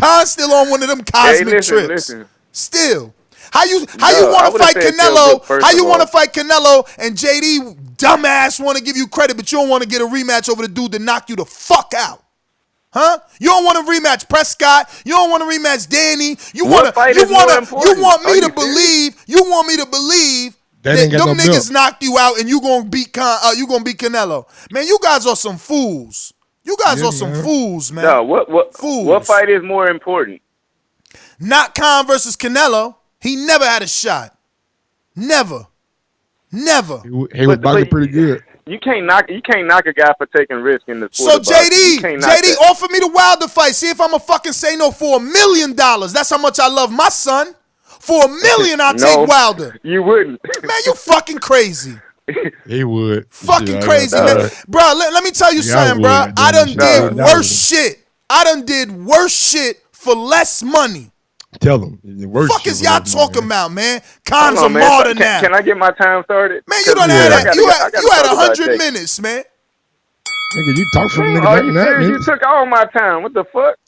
Khan's still on one of them cosmic trips. Listen. Still. How you want to fight Canelo? How you want to fight Canelo and JD dumbass want to give you credit, but you don't want to get a rematch over the dude that knocked you the fuck out? Huh? You don't want to rematch Prescott. You don't want to rematch Danny. You want me to believe that them niggas knocked you out and you gonna beat Canelo. Man, you guys are some fools. You guys are some fools, man. No, fools. What fight is more important? Not Khan versus Canelo. He never had a shot. Never. He was boxing pretty good. You can't knock a guy for taking risk in the So sport. JD, offer me the Wilder fight. See if I'ma fucking say no for $1 million. That's how much I love my son. For $1 million, I'll take Wilder. You wouldn't. Man, you fucking crazy. He would. Fucking crazy, man. Bro, let me tell you something, bro. I done did worse shit. I done did worse shit for less money. Tell them. The worst fuck is y'all talking about, man? Khan's a martyr now. Can I get my time started? Man, you done had that. You had 100 minutes, man. Nigga, you talk from nigga back in that. You took all my time. What the fuck?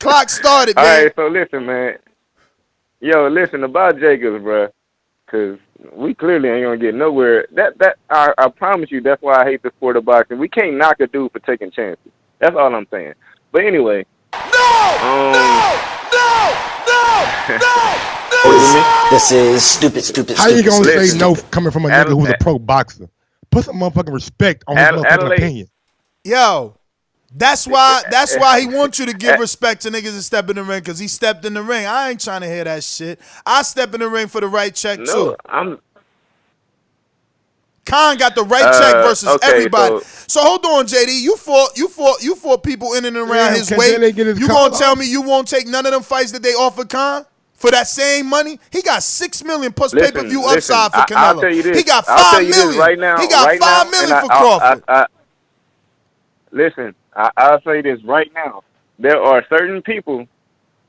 Clock started, man. All right, so listen, man. Yo, listen about Jacobs, bro. Because we clearly ain't going to get nowhere. I promise you, that's why I hate the sport of boxing. We can't knock a dude for taking chances. That's all I'm saying. But anyway. This is stupid. How you gonna say no coming from a nigga who's a pro boxer? Put some motherfucking respect on his motherfucking opinion. Yo, that's why he wants you to give respect to niggas that step in the ring, because he stepped in the ring. I ain't trying to hear that shit. I step in the ring for the right check too. Khan got the right check versus everybody. So hold on, JD. You fought people in and around his weight. You gonna tell me you won't take none of them fights that they offered Khan for that same money? He got $6 million plus pay-per-view upside for Canelo. I'll tell you this. He got $5 million right now. He got $5 million for Crawford. Listen, I'll say this right now. There are certain people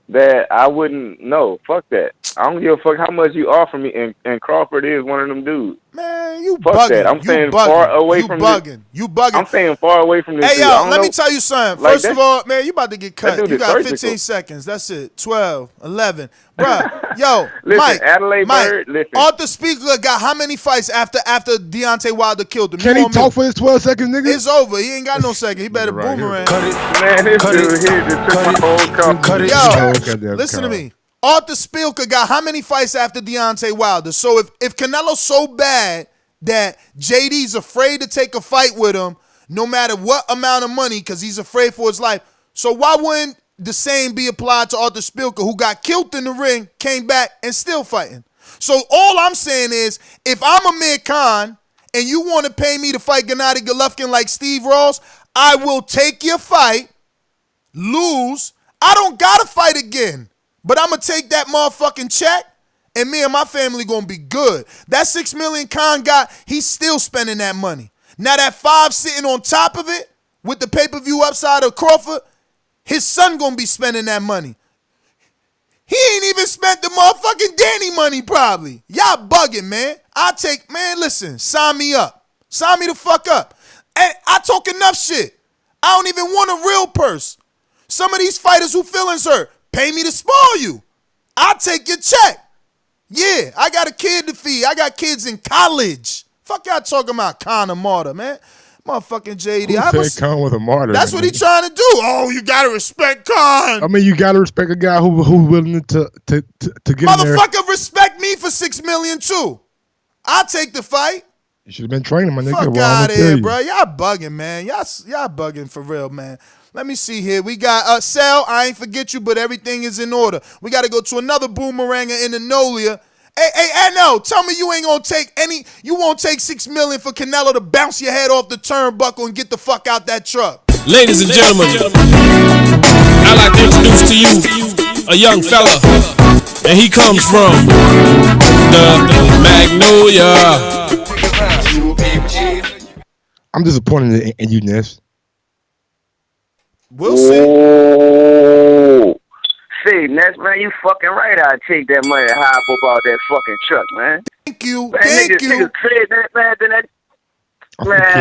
that I wouldn't know. Fuck that. I don't give a fuck how much you offer me, and Crawford is one of them dudes. Man, you fuck bugging. That. I'm saying far away from this. You bugging. I'm saying far away from this. Hey, yo, let me tell you something. First of all, man, you about to get cut. You got 15 seconds. That's it. 12, 11. Bruh, yo, listen, Mike, Adalaide Byrd, listen. Arthur Speaker got how many fights after Deontay Wilder killed him? Can he talk for his 12 seconds, nigga? It's over. He ain't got no second. He better boomerang. Cut it. Man, this dude here just took my whole company. Yo, listen to me. Arthur Spilker got how many fights after Deontay Wilder? So if Canelo's so bad that JD's afraid to take a fight with him, no matter what amount of money, because he's afraid for his life, so why wouldn't the same be applied to Arthur Spilker, who got killed in the ring, came back, and still fighting? So all I'm saying is, if I'm Amir Khan and you want to pay me to fight Gennady Golovkin like Steve Ross, I will take your fight, lose. I don't got to fight again. But I'm going to take that motherfucking check, and me and my family going to be good. That $6 million Khan got, he's still spending that money. Now that 5 sitting on top of it, with the pay-per-view upside of Crawford, his son going to be spending that money. He ain't even spent the motherfucking Danny money probably. Y'all bugging, man. Listen, sign me up. Sign me the fuck up. And I talk enough shit. I don't even want a real purse. Some of these fighters who feelings hurt, pay me to spoil you. I'll take your check. Yeah, I got a kid to feed. I got kids in college. Fuck y'all talking about Khan a martyr, man. Motherfucking JD. Who said Khan was a martyr? That's what he trying to do. Oh, you gotta respect Khan. I mean, you gotta respect a guy who's willing to get in there. Motherfucker, respect me for $6 million too. I'll take the fight. You should have been training, my nigga. Fuck out of here, bro. Y'all bugging, man. Y'all bugging for real, man. Let me see here. We got Sal. I ain't forget you, but everything is in order. We got to go to another boomeranger in the Nolia. Hey, no, tell me you ain't gonna take you won't take $6 million for Canelo to bounce your head off the turnbuckle and get the fuck out that truck. Ladies and gentlemen, I'd like to introduce to you a young fella, and he comes from the Magnolia. I'm disappointed in you, Ness. We'll see. See, Ness, man, you fucking right. I'd take that money and hop up out that fucking truck, man. Thank you. Man, Thank you. Niggas said that, man.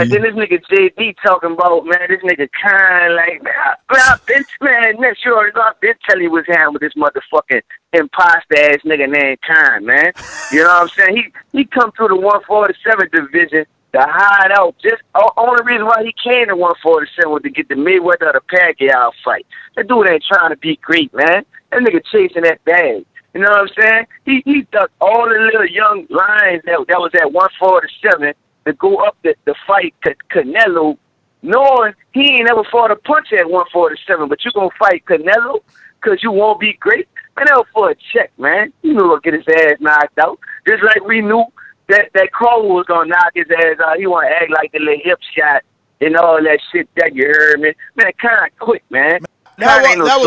Then this nigga JD talking about, man, this nigga kind like, I've been, man, Ness, you already know I've been telling you what's happening with this motherfucking imposter-ass nigga named Khan, man. You know what I'm saying? He come through the 147 division to hide out. Just only reason why he came to 147 was to get the Mayweather or the Pacquiao fight. That dude ain't trying to be great, man. That nigga chasing that bag. You know what I'm saying? He ducked all the little young lions that was at 147 to go up the fight Canelo, knowing he ain't never fought a punch at 147, but you gonna fight Canelo because you won't be great? Man, that was for a check, man. You knew he'll get his ass knocked out. Just like we knew that Crawford was gonna knock his ass out. He wanna act like the little hip shot and all that shit that you heard me. Man, kinda quick, man. That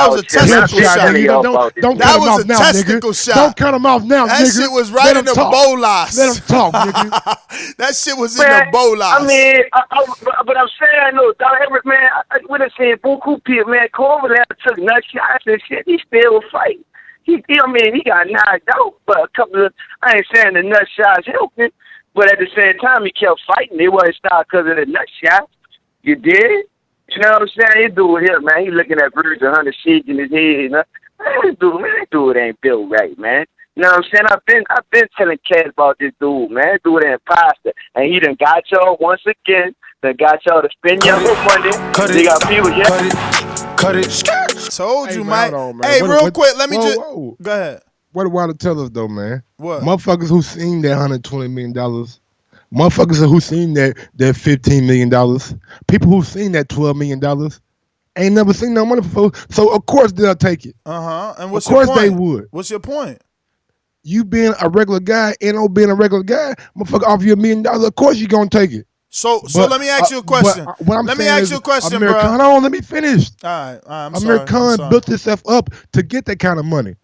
was a testicle shot. Don't cut him off now, nigga. Don't cut him off now, nigga. That shit was right in the bolas. Let him talk, nigga. That shit was in the bolas. I mean, but I'm saying, no, Don Everett, man, when I say Buku Pit, man, Crawford took nut shots and shit. He still was fighting. He got knocked out, but a couple of, I ain't saying the nut shots helped him, but at the same time, he kept fighting. It wasn't stopped because of the nut shots. You did? You know what I'm saying? This dude here, man, he looking at birds and 100 seeds in his head. You know? This dude ain't built right, man. You know what I'm saying? I've been telling cats about this dude, man. This dude an imposter. And he done got y'all once again. Done got y'all to spend your money. They got people, Cut it. Told you, Mike. On, hey, real quick, let me go ahead. What do I tell us, though, man? What? Motherfuckers who seen that $120 million. Motherfuckers who seen that $15 million. People who seen that $12 million ain't never seen no money before. So, of course, they'll take it. And what's your point? Of course they would. What's your point? You being a regular guy, N.O. being a regular guy, motherfucker offer you $1 million, of course you going to take it. So let me ask you a question. Let me ask you a question, bro. Hold on, let me finish. All right, I'm sorry. Built itself up to get that kind of money.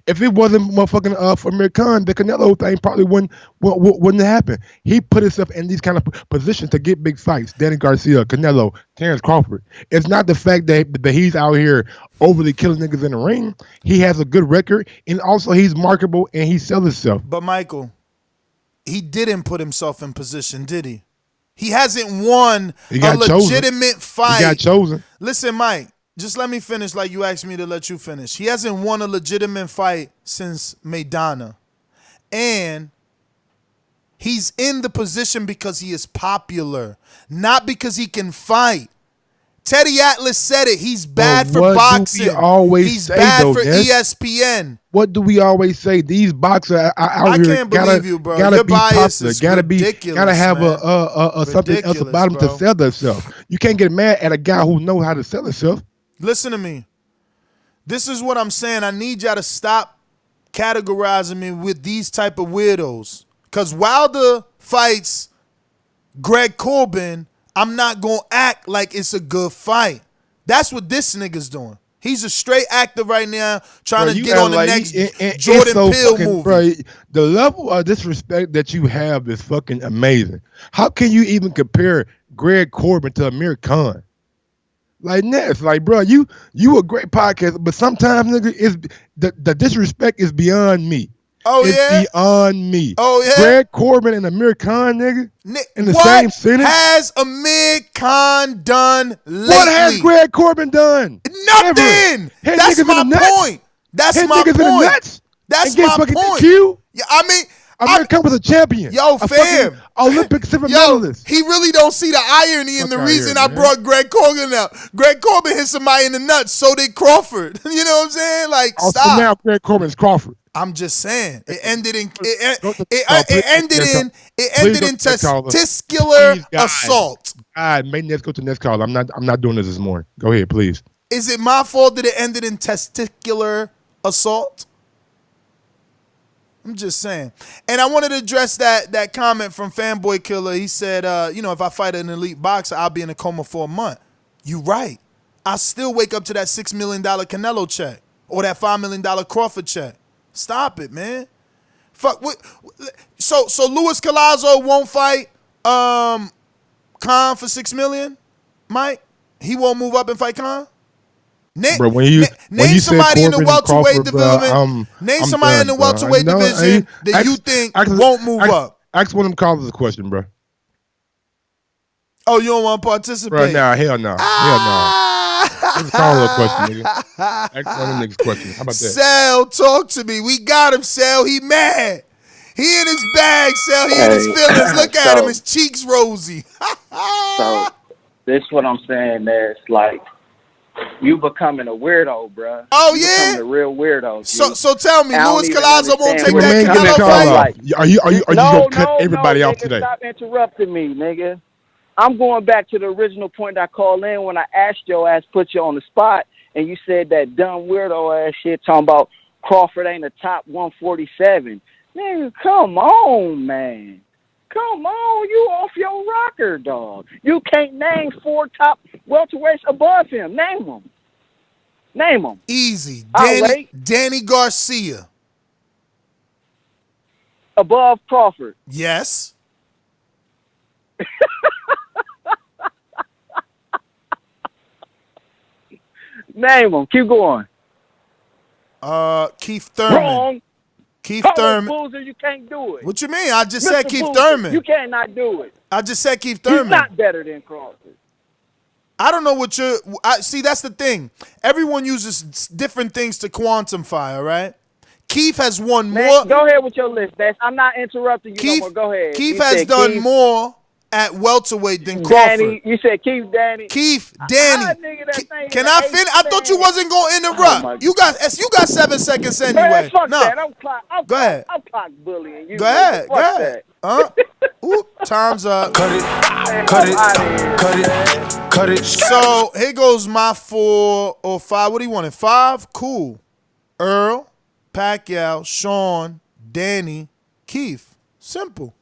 If it wasn't motherfucking for Amir Khan, the Canelo thing probably wouldn't happen. He put himself in these kind of positions to get big fights. Danny Garcia, Canelo, Terrence Crawford. It's not the fact that he's out here overly killing niggas in the ring. He has a good record, and also he's marketable and he sells himself. But Michael, he didn't put himself in position, did he? He hasn't won a legitimate fight. He got chosen. Listen, Mike. Just let me finish like you asked me to let you finish. He hasn't won a legitimate fight since Maidana. And he's in the position because he is popular, not because he can fight. Teddy Atlas said it. He's bad for boxing. He's bad for ESPN. What do we always say? These boxers are out here. I can't believe you, bro. Gotta Your be bias popular. is Ridiculous, gotta have a something else about him to sell themselves. You can't get mad at a guy who knows how to sell himself. Listen to me. This is what I'm saying. I need y'all to stop categorizing me with these type of weirdos. Because Wilder fights Greg Corbin, I'm not going to act like it's a good fight. That's what this nigga's doing. He's a straight actor right now trying to get on the next Jordan Peele movie. Bro, the level of disrespect that you have is fucking amazing. How can you even compare Greg Corbin to Amir Khan? Like Ness, like bro, you a great podcast, but sometimes nigga, the disrespect is beyond me. It's beyond me. Oh yeah, Greg Corbin and Amir Khan, nigga, in the same sentence. What has Amir Khan done lately? What has Greg Corbin done? Nothing. That's my point. That's my point. That's my point. Yeah, I mean. Amir Khan was a champion. Yo, fam. Olympic silver medalist. He really don't see the irony in the reason I brought Greg Corbin out. Greg Corbin hit somebody in the nuts, so did Crawford. You know what I'm saying? Like, stop. So now Greg Corbin's Crawford. I'm just saying. It ended in testicular assault. God, make Ness go to next call. I'm not doing this morning. Go ahead, please. Is it my fault that it ended in testicular assault? I'm just saying. And I wanted to address that comment from Fanboy Killer. He said, if I fight an elite boxer, I'll be in a coma for a month. You right. I still wake up to that $6 million Canelo check or that $5 million Crawford check. Stop it, man. Fuck. So Luis Collazo won't fight Khan for $6 million, Mike? He won't move up and fight Khan? Bro, name somebody in the welterweight division. Name somebody in the welterweight division that you think won't move up. Ask one of them callers a question, bro. Oh, you don't want to participate? Bro, nah, hell no. Hell no. Let's call a question, nigga. Ask one of them niggas question. How about that? Sal, talk to me. We got him, Sal. He mad. He in his bag, Sal. He in his feelings. Look at him. His cheeks rosy. So, this is what I'm saying, man. It's like, you becoming a weirdo, bro. Oh, you becoming a real weirdo. So tell me, Luis Collazo won't take that Canelo fight? Are you gonna cut everybody off today? Stop interrupting me, nigga. I'm going back to the original point I called in when I asked your ass, put you on the spot, and you said that dumb weirdo ass shit talking about Crawford ain't a top 147. Nigga, come on, man. Come on, you off your rocker, dog. You can't name 4 top welterweights above him. Name them. Name them. Easy. Danny Garcia. Above Crawford. Yes. Name them. Keep going. Keith Thurman. Wrong. Keith Thurman. Boozer, you can't do it. What you mean? I just said Keith Boozer, Thurman. You cannot do it. I just said Keith Thurman. He's not better than Crawford. I don't know what see, that's the thing. Everyone uses different things to quantify, all right? Keith has won more. Go ahead with your list, I'm not interrupting you no more. Go ahead. Keith has done more at welterweight than Crawford. Danny, you said Keith, Danny. Danny. Can I finish? I thought you wasn't going to interrupt. You got 7 seconds anyway. Man, fuck no. that. Go ahead. I'm clock bullying you. Go ahead. Oop, time's up. Cut it. So here goes my 4 or 5. What do you want? 5? Cool. Earl, Pacquiao, Sean, Danny, Keith. Simple.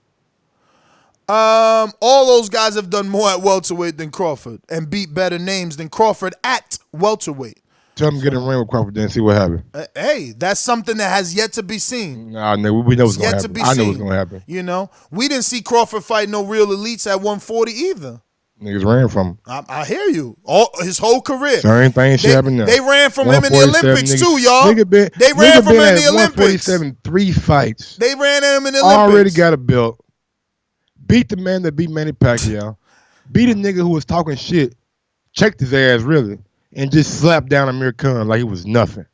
All those guys have done more at welterweight than Crawford and beat better names than Crawford at welterweight. Tell him to get in the ring with Crawford then see what happens. Hey, that's something that has yet to be seen. Nah, no, we know what's going to happen. I know what's going to happen. You know, we didn't see Crawford fight no real elites at 140 either. Niggas ran from him. I hear you. His whole career. Same thing shit happened now. They ran from him in the Olympics too, y'all. They ran from him in the Olympics. 3 fights. They ran him in the Olympics. Already got a belt. Beat the man that beat Manny Pacquiao. Beat a nigga who was talking shit. Checked his ass really. And just slapped down Amir Khan like it was nothing.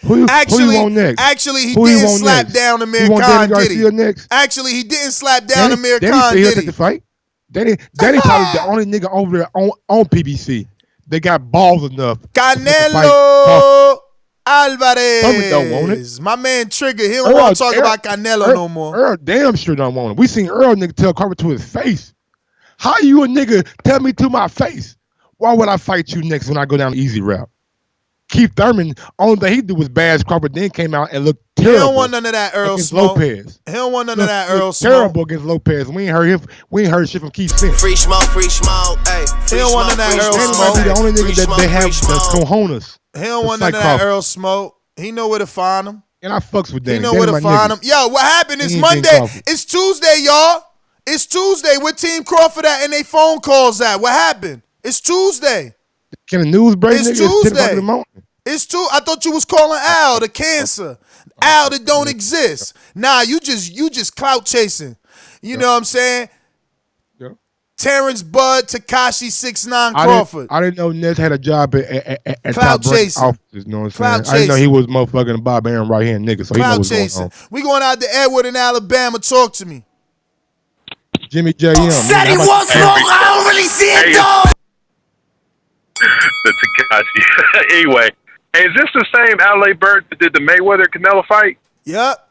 Who you want next? Actually, he didn't slap down Amir Khan, did he? Next? Actually, he didn't slap down Amir Khan, Danny did he? The fight. Danny probably the only nigga over there on PBC. They got balls enough. Canelo Alvarez. Don't want it. My man Trigger, he don't want to talk about Canelo no more. Earl damn sure don't want it. We seen Earl nigga tell Crawford to his face. How you a nigga tell me to my face? Why would I fight you next when I go down the easy route? Keith Thurman, only thing he did was bash Crawford, then came out and looked terrible. He don't want none of that Earl smoke. Lopez. He don't want none of that Earl smoke. Terrible against Lopez. We ain't heard shit from Keith Spence. Free smoke, hey. He don't want none of that Earl smoke. He the only nigga that they have that's cojones. He don't want none of that Earl smoke. He know where to find him. And I fucks with Danny. He know where to find him. Yo, what happened is Monday. It's Tuesday, y'all. It's Tuesday. Where Team Crawford at and they phone calls at? What happened? It's Tuesday. Can the news break? It's Tuesday. I thought you was calling Al the cancer. Al that don't exist. Nah, you just clout chasing. You know what I'm saying? Yeah. Terrence Bud, Tekashi 6'9" Crawford. I didn't know Ness had a job at clout chasing. Offices, you know what I'm saying? I didn't know he was motherfucking Bob Aaron right hand nigga, so he knows what's going on. We going out to Edward in Alabama. Talk to me. Jimmy J.M. Said he wants smoke. I don't really see it, dog. The Tekashi. Anyway, hey, is this the same Adalaide Byrd that did the Mayweather Canelo fight? Yep.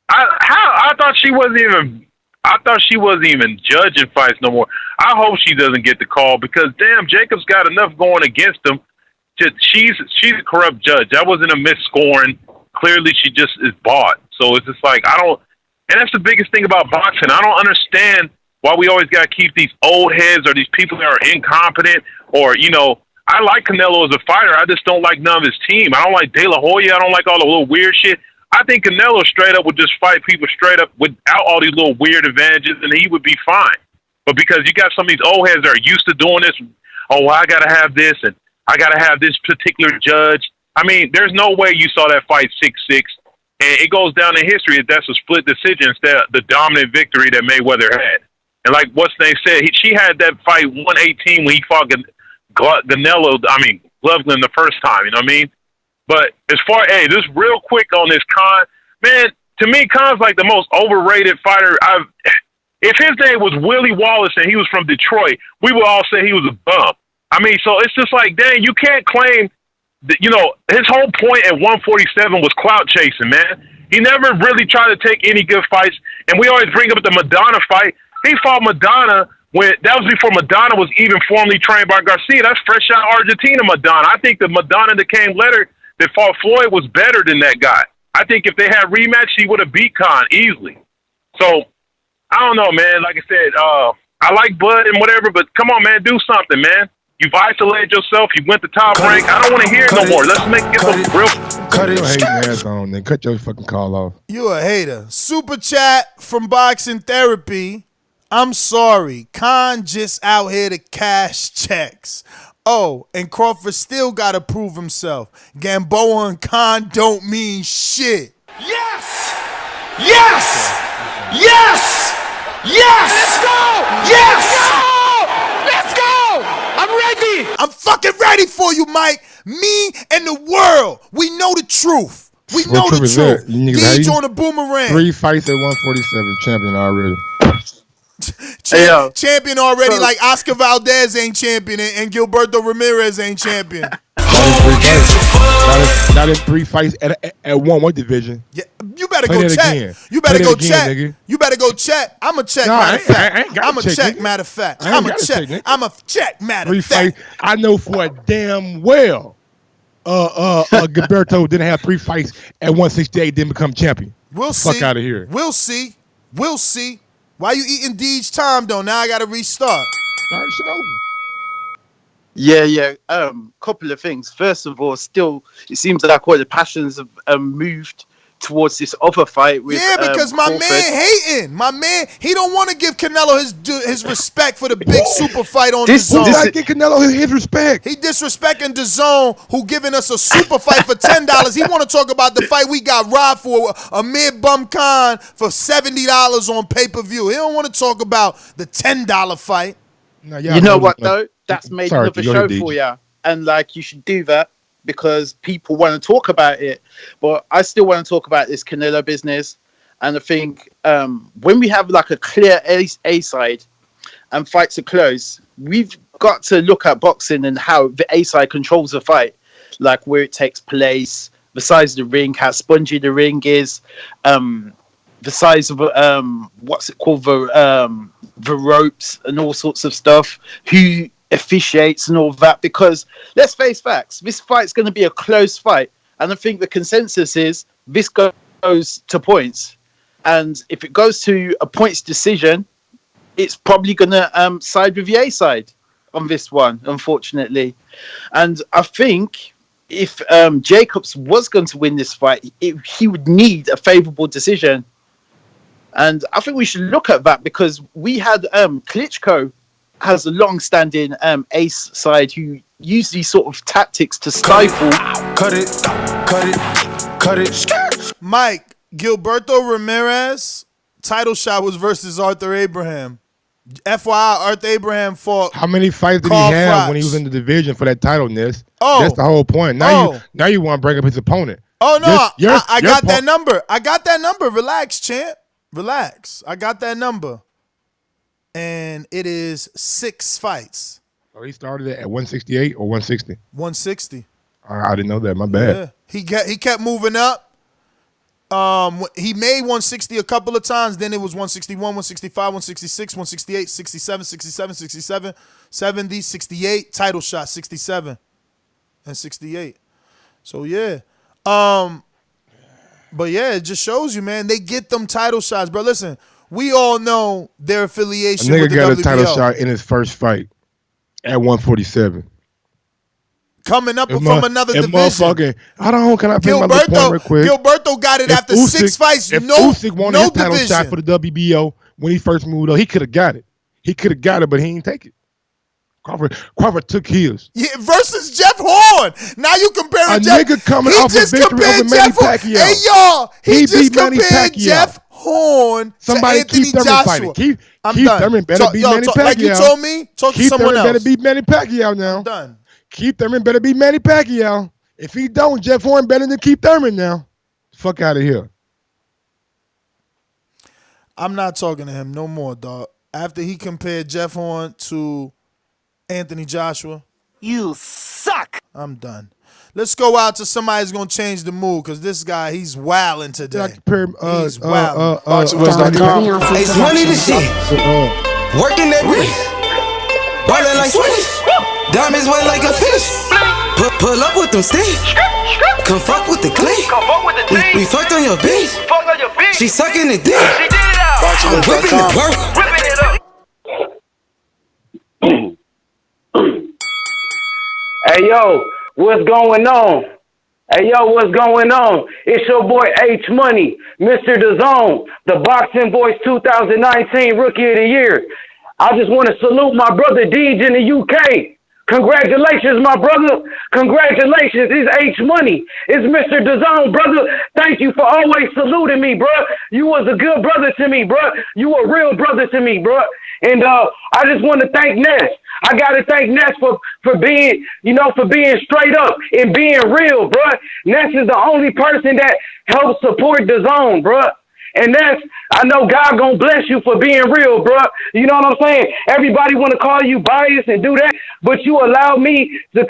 I thought she wasn't even judging fights no more. I hope she doesn't get the call because damn, Jacobs got enough going against him. She's a corrupt judge. That wasn't a misscoring. Clearly, she just is bought. So it's just like and that's the biggest thing about boxing. I don't understand why we always got to keep these old heads or these people that are incompetent or I like Canelo as a fighter. I just don't like none of his team. I don't like De La Hoya. I don't like all the little weird shit. I think Canelo straight up would just fight people straight up without all these little weird advantages, and he would be fine. But because you got some of these old heads that are used to doing this, I got to have this, and I got to have this particular judge. I mean, there's no way you saw that fight 6-6, and it goes down in history that that's a split decision instead of the dominant victory that Mayweather had. And like what's they said, she had that fight 118 when he fought Canelo. Loveland the first time. You know what I mean? But as far just real quick on this Khan, man, to me, Khan's like the most overrated fighter if his name was Willie Wallace and he was from Detroit, we would all say he was a bum. I mean, so it's just like, dang, you can't claim that, his whole point at 147 was clout chasing, man. He never really tried to take any good fights, and we always bring up the Madonna fight. He fought Madonna that was before Madonna was even formally trained by Garcia. That's fresh out Argentina Madonna. I think the Madonna that came later that fought Floyd was better than that guy. I think if they had rematch, he would have beat Khan easily. So, I don't know, man. Like I said, I like Bud and whatever, but come on, man, do something, man. You've isolated yourself. You went to top rank. I don't want to hear it no more. Let's get some real... Cut your hating ass on, then cut your fucking call off. You a hater. Super chat from Boxing Therapy. I'm sorry. Khan just out here to cash checks. Oh, and Crawford still got to prove himself. Gamboa and Khan don't mean shit. Yes! Yes! Yes! Yes! Let's go! Yes! Let's go! I'm ready! I'm fucking ready for you, Mike. Me and the world. We know the truth. We know the truth. Deej on the boomerang. 3 fights at 147, champion already. Champion already, like Oscar Valdez ain't champion and Gilberto Ramirez ain't champion. Not in 3 fights at one division. Yeah, you better go check. Again. You better Play go again, check. nigga. You better go check. I'm a check. Matter of fact. I'm a check. Matter of fact. I'm a check. I'm a check. Matter of fact. I know for a damn well. Gilberto didn't have 3 fights at 168, didn't become champion. We'll see. Fuck out of here. We'll see. Why you eating Deej time though? Now I gotta restart. Yeah. Couple of things. First of all, still it seems like all the passions have moved towards this other fight with because my Crawford. man hating. My man, he don't want to give Canelo his respect for the big super fight on DAZN. I give Canelo his respect. He disrespecting DAZN, who giving us a super fight for $10. He want to talk about the fight we got robbed for Amir Bum Khan for $70 on pay-per-view. He don't want to talk about the $10 fight. No, you know what though? That's made another show for you, and like you should do that because people want to talk about it. But I still want to talk about this Canelo business, and I think when we have like a clear A side and fights are close, we've got to look at boxing and how the A side controls the fight, like where it takes place, the size of the ring, how spongy the ring is, the size of what's it called, the ropes and all sorts of stuff, who officiates and all that. Because let's face facts, this fight's going to be a close fight, and I think the consensus is this goes to points, and if it goes to a points decision, it's probably going to side with the A side on this one, unfortunately. And I think if Jacobs was going to win this fight, he would need a favourable decision. And I think we should look at that because we had Klitschko has a long-standing ace side who use these sort of tactics to stifle. Cut it. Mike, Gilberto Ramirez title shot was versus Arthur Abraham. FYI, Arthur Abraham fought. How many fights did he have when he was in the division for that title, Ness? Oh, that's the whole point. Now you want to bring up his opponent. Oh no, I got that number. I got that number. Relax, champ. Relax. I got that number. And it is 6 fights. Oh, he started it at 168 or 160? 160. I didn't know that. My bad. Yeah. He kept moving up. He made 160 a couple of times. Then it was 161, 165, 166, 168, 67, 67, 67, 70, 68. Title shot 67 and 68. So yeah. But yeah, it just shows you, man. They get them title shots, bro. Listen, we all know their affiliation with the WBO. A nigga got a title shot in his first fight at 147. Coming up from another division. Can I pay my little point real quick? Gilberto got it after 6 fights. If Usyk won his title shot for the WBO when he first moved up, he could have got it. But he didn't take it. Crawford took his. Yeah, versus Jeff Horn. Now you comparing Jeff. Nigga coming off a victory over Manny Pacquiao. Hey, y'all. He just beat Manny compared Pacquiao. Jeff Horn Somebody to Anthony keep Thurman Joshua. fighting. Keith done. Thurman better beat Manny Pacquiao. Like you told me, talk to someone else. Keith Thurman better beat Manny Pacquiao now. I'm done. Keith Thurman better beat Manny Pacquiao. If he don't, Jeff Horn better than Keith Thurman now. Fuck out of here. I'm not talking to him no more, dog. After he compared Jeff Horn to Anthony Joshua. You suck. I'm done. Let's go out to somebody who's going to change the mood because this guy, he's wilding today. He's wilding. Boxingvoice.com. It's money to shit. Working that wrist. Ballin' like Swiss. Diamonds wet like a fish. Pull up with them sticks. Come fuck with the clique. We fucked on your bitch. She sucking the dick. I'm whipping the work. Hey, yo, what's going on? Hey, yo, what's going on? It's your boy H Money, Mr. Dazn, the Boxing Voice 2019 Rookie of the Year. I just want to salute my brother Deej in the UK. Congratulations, my brother. Congratulations. It's H Money. It's Mr. Dazn, brother. Thank you for always saluting me, bro. You was a good brother to me, bro. You a real brother to me, bro. And I just want to thank Ness. I got to thank Ness for being, for being straight up and being real, bro. Ness is the only person that helps support Dazn, bro. And I know God gonna bless you for being real, bro. You know what I'm saying? Everybody want to call you biased and do that, but you allow me to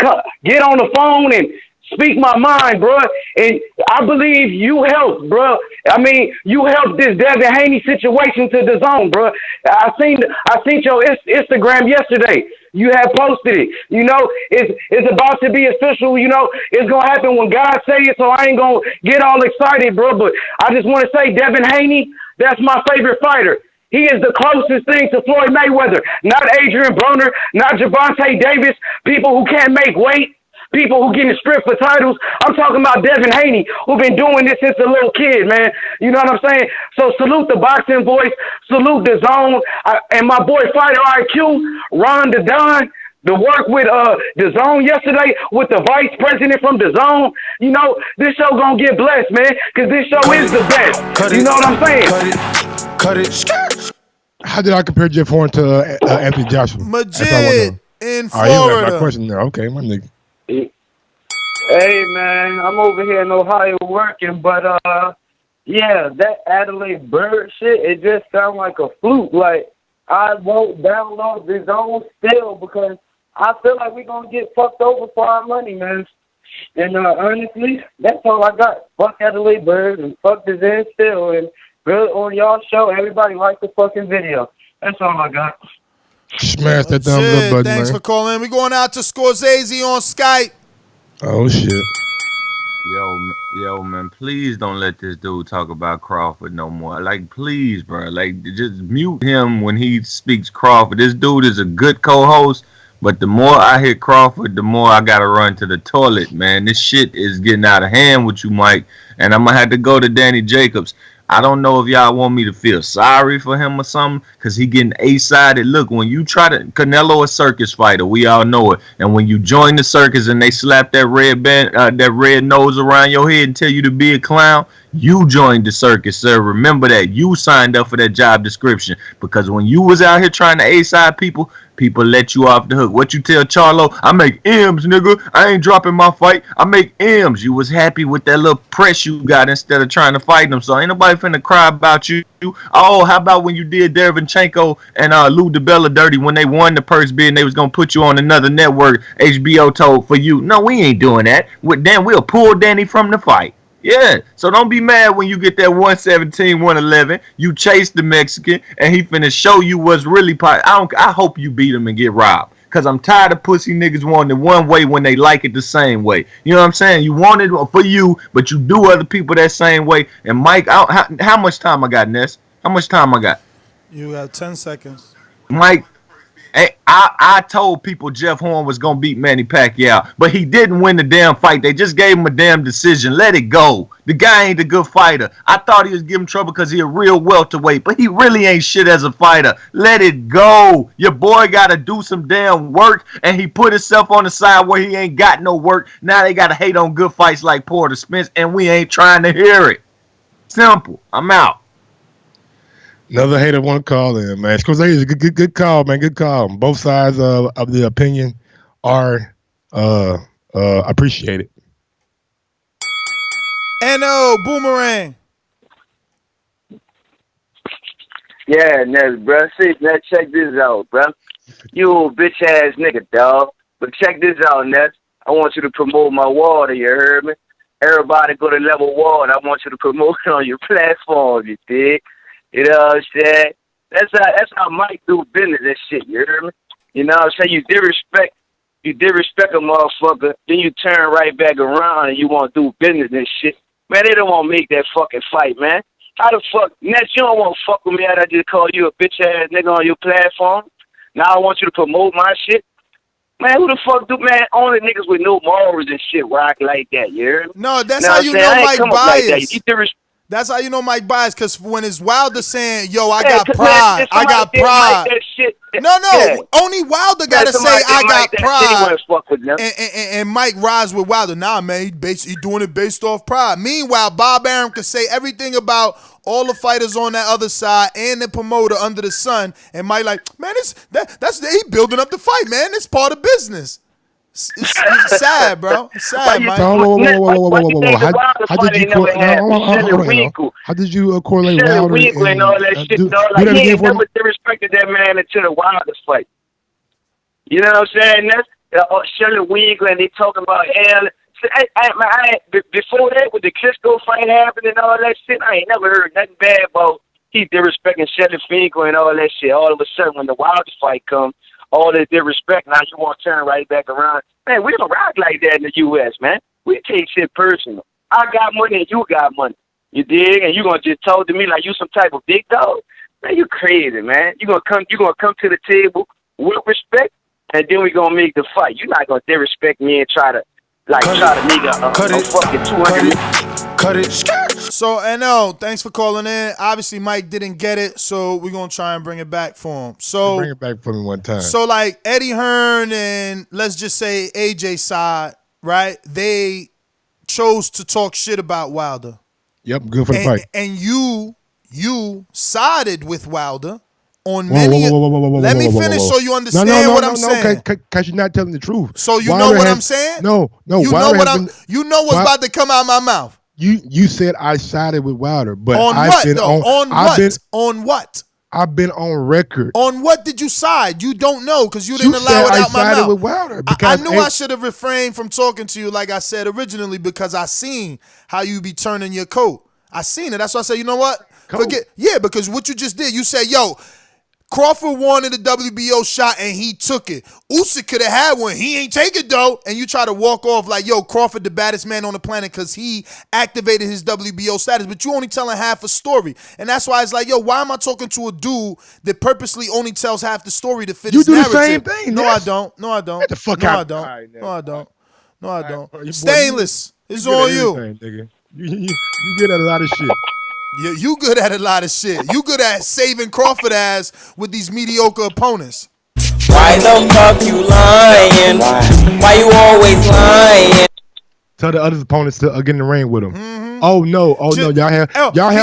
get on the phone and speak my mind, bro. And I believe you helped, bro. I mean, you helped this Devin Haney situation to Dazn, bro. I seen your Instagram yesterday. You had posted it. It's about to be official. It's going to happen when God say it, so I ain't going to get all excited, bro. But I just want to say Devin Haney, that's my favorite fighter. He is the closest thing to Floyd Mayweather. Not Adrian Broner, not Gervonta Davis, people who can't make weight. People who getting stripped for titles. I'm talking about Devin Haney, who been doing this since a little kid, man. You know what I'm saying? So salute the Boxing Voice, salute Dazn, and my boy Fighter IQ, Ron the Don. The work with Dazn yesterday with the vice president from Dazn. This show gonna get blessed, man, because this show is the best. You know what I'm saying? Cut it. How did I compare Jeff Horn to Anthony Joshua? Majid in Florida. You have my question there. Okay, my nigga. Hey man, I'm over here in Ohio working, but yeah, that Adalaide Byrd shit, it just sounds like a fluke. Like, I won't download Dazn still because I feel like we're gonna get fucked over for our money, man. And honestly, that's all I got. Fuck Adalaide Byrd and fuck Dazn still, and good on y'all show. Everybody like the fucking video. That's all I got. Smash that thumbs up button, Thanks man. for calling. We're going out to Scorsese on Skype. Oh, shit. Yo, man, please don't let this dude talk about Crawford no more. Like, please, bro. Like, just mute him when he speaks Crawford. This dude is a good co-host, but the more I hear Crawford, the more I gotta run to the toilet, man. This shit is getting out of hand with you, Mike, and I'm gonna have to go to Danny Jacobs. I don't know if y'all want me to feel sorry for him or something, because he getting A-sided. Look, when you try to... Canelo a circus fighter. We all know it. And when you join the circus and they slap that red nose around your head and tell you to be a clown, you joined the circus, sir. Remember that. You signed up for that job description. Because when you was out here trying to A-side people let you off the hook. What you tell Charlo? I make M's, nigga. I ain't dropping my fight. I make M's. You was happy with that little press you got instead of trying to fight them. So ain't nobody finna cry about you. Oh, how about when you did Derevchenko and Lou DiBella dirty when they won the purse bid and they was gonna put you on another network? HBO told for you. No, we ain't doing that. We'll pull Danny from the fight. Yeah, so don't be mad when you get that 117, 111. You chase the Mexican, and he finna show you what's really I hope you beat him and get robbed. Because I'm tired of pussy niggas wanting it one way when they like it the same way. You know what I'm saying? You want it for you, but you do other people that same way. And Mike, how much time I got, Ness? How much time I got? You have 10 seconds. Mike, hey, I told people Jeff Horn was going to beat Manny Pacquiao, but he didn't win the damn fight. They just gave him a damn decision. Let it go. The guy ain't a good fighter. I thought he was giving trouble because he a real welterweight, but he really ain't shit as a fighter. Let it go. Your boy got to do some damn work, and he put himself on the side where he ain't got no work. Now they got to hate on good fights like Porter Spence, and we ain't trying to hear it. Simple. I'm out. Another hater want to call in, man. Scorsese is a good call, man. Good call. Both sides of the opinion are appreciated. NO Boomerang. Yeah, Nez, bro. See, now check this out, bro. You old bitch ass nigga, dog. But check this out, Nez. I want you to promote my water, you heard me? Everybody go to Level Water. I want you to promote it on your platform, you dig? You know what I'm saying? That's how Mike do business and shit, you heard me? You know what I'm saying? You disrespect a motherfucker, then you turn right back around and you want to do business and shit. Man, they don't want to make that fucking fight, man. How the fuck? Ness, you don't want to fuck with me after I just call you a bitch-ass nigga on your platform? Now I want you to promote my shit? Man, who the fuck do, man? Only niggas with no morals and shit rock like that, you heard me? No, that's how you know Mike bias. Like that's how you know Mike bias, because when it's Wilder saying, yo, I got pride, I got pride. No, only Wilder got to say, I got pride. And Mike rides with Wilder. Nah, man, he doing it based off pride. Meanwhile, Bob Arum could say everything about all the fighters on that other side and the promoter under the sun. And Mike like, man, he building up the fight, man. It's part of business. It's sad, bro. It's sad, Mike. Whoa. How did you correlate Wilder and all that shit? Like, he ain't never disrespected that man until the Wilder fight. You know what I'm saying? That's Shirley Winkler, they talking about hell. Before that, with the Klitschko fight happened and all that shit, I ain't never heard nothing bad about he disrespecting Shirley Winkler and all that shit. All of a sudden, when the Wilder fight comes, all that disrespect, now you want to turn right back around. Man, we don't rock like that in the U.S., man. We take shit personal. I got money and you got money. You dig? And you going to just talk to me like you some type of big dog? Man, you crazy, man. You gonna come to the table with respect, and then we going to make the fight. You're not going to disrespect me and try to make a fucking 200. Cut it. So, NL, thanks for calling in. Obviously, Mike didn't get it, so we're going to try and bring it back for him. So bring it back for me one time. So, like, Eddie Hearn and let's just say AJ side, right? They chose to talk shit about Wilder. Yep, good for the fight. And you sided with Wilder on many. Let me finish so you understand what I'm saying. Because you're not telling the truth. So you know what I'm saying? No. You know what's about to come out of my mouth. You said I sided with Wilder, but on what though? On what? I've been on record. On what did you side? You don't know because you didn't allow it out my mouth. I sided with Wilder because I knew I should have refrained from talking to you like I said originally because I seen how you be turning your coat. I seen it. That's why I said, you know what? Forget. Yeah, because what you just did, you said, yo, Crawford wanted a WBO shot and he took it. Usyk could have had one. He ain't take it though. And you try to walk off like, yo, Crawford the baddest man on the planet because he activated his WBO status. But you only telling half a story. And that's why it's like, yo, why am I talking to a dude that purposely only tells half the story to fit his narrative? You do the same thing. No, I don't. Get the fuck out. No, I don't. Stainless. It's on you. You get a lot of shit. You good at a lot of shit. You good at saving Crawford ass with these mediocre opponents. Why the fuck you lying? Why you always lying? Tell the other opponents to get in the ring with him. Mm-hmm. Oh no, y'all have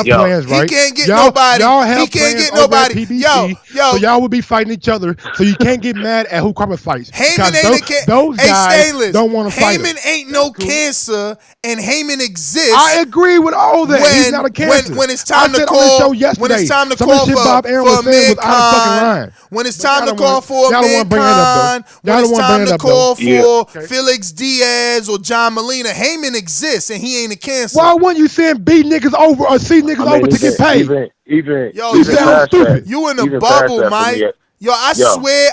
plans, right? He can't get nobody. He can't get nobody. Yo. So y'all will be fighting each other. So you can't get mad at who Crawford fights. Heyman ain't those guys don't want to fight. Heyman ain't no cancer, and Heyman exists. I agree with all that. He's not a cancer. When it's time to call, when it's time to call for Mankind, when it's time to call for Mankind, when it's time to call for Felix Diaz or John Molina, Heyman exists, and he ain't a cancer. Why point you saying B niggas over or C niggas over to get paid? Yo, you sound stupid. You in the Even bubble, past that for Mike. me. Yo, I Yo. swear,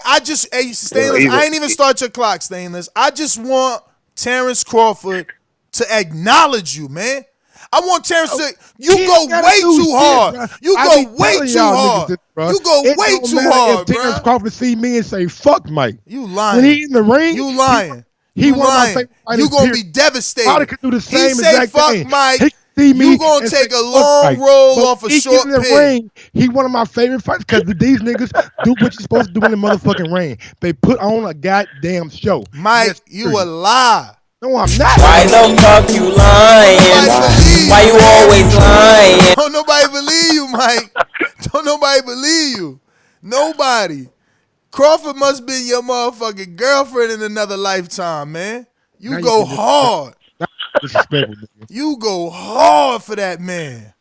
hey, Stainless, Yo, I ain't even start your clock, Stainless. I just want Terrence Crawford to acknowledge you, man. I want Terrence to, you go way too hard. You go way too hard. You go way too hard, if Terrence bro. Crawford see me and say, fuck Mike. You lying. When he in the ring, You lying. He You one of my lying. favorite fighters. You gonna be period. devastated. Wilder could do the He same say exact fuck thing. Mike. He see me You gonna and take say, a fuck long Mike. roll But off a he short get in the pig. ring, he one of my favorite fighters because these niggas do what you're supposed to do in the motherfucking ring. They put on a goddamn show. Mike, you a lie. No, I'm not. Why the fuck you lying? Why you always lying? Don't nobody believe you, Mike. Don't nobody believe you. Nobody. Crawford must be your motherfucking girlfriend in another lifetime, man. You go hard. Disrespectful. You go hard for that man.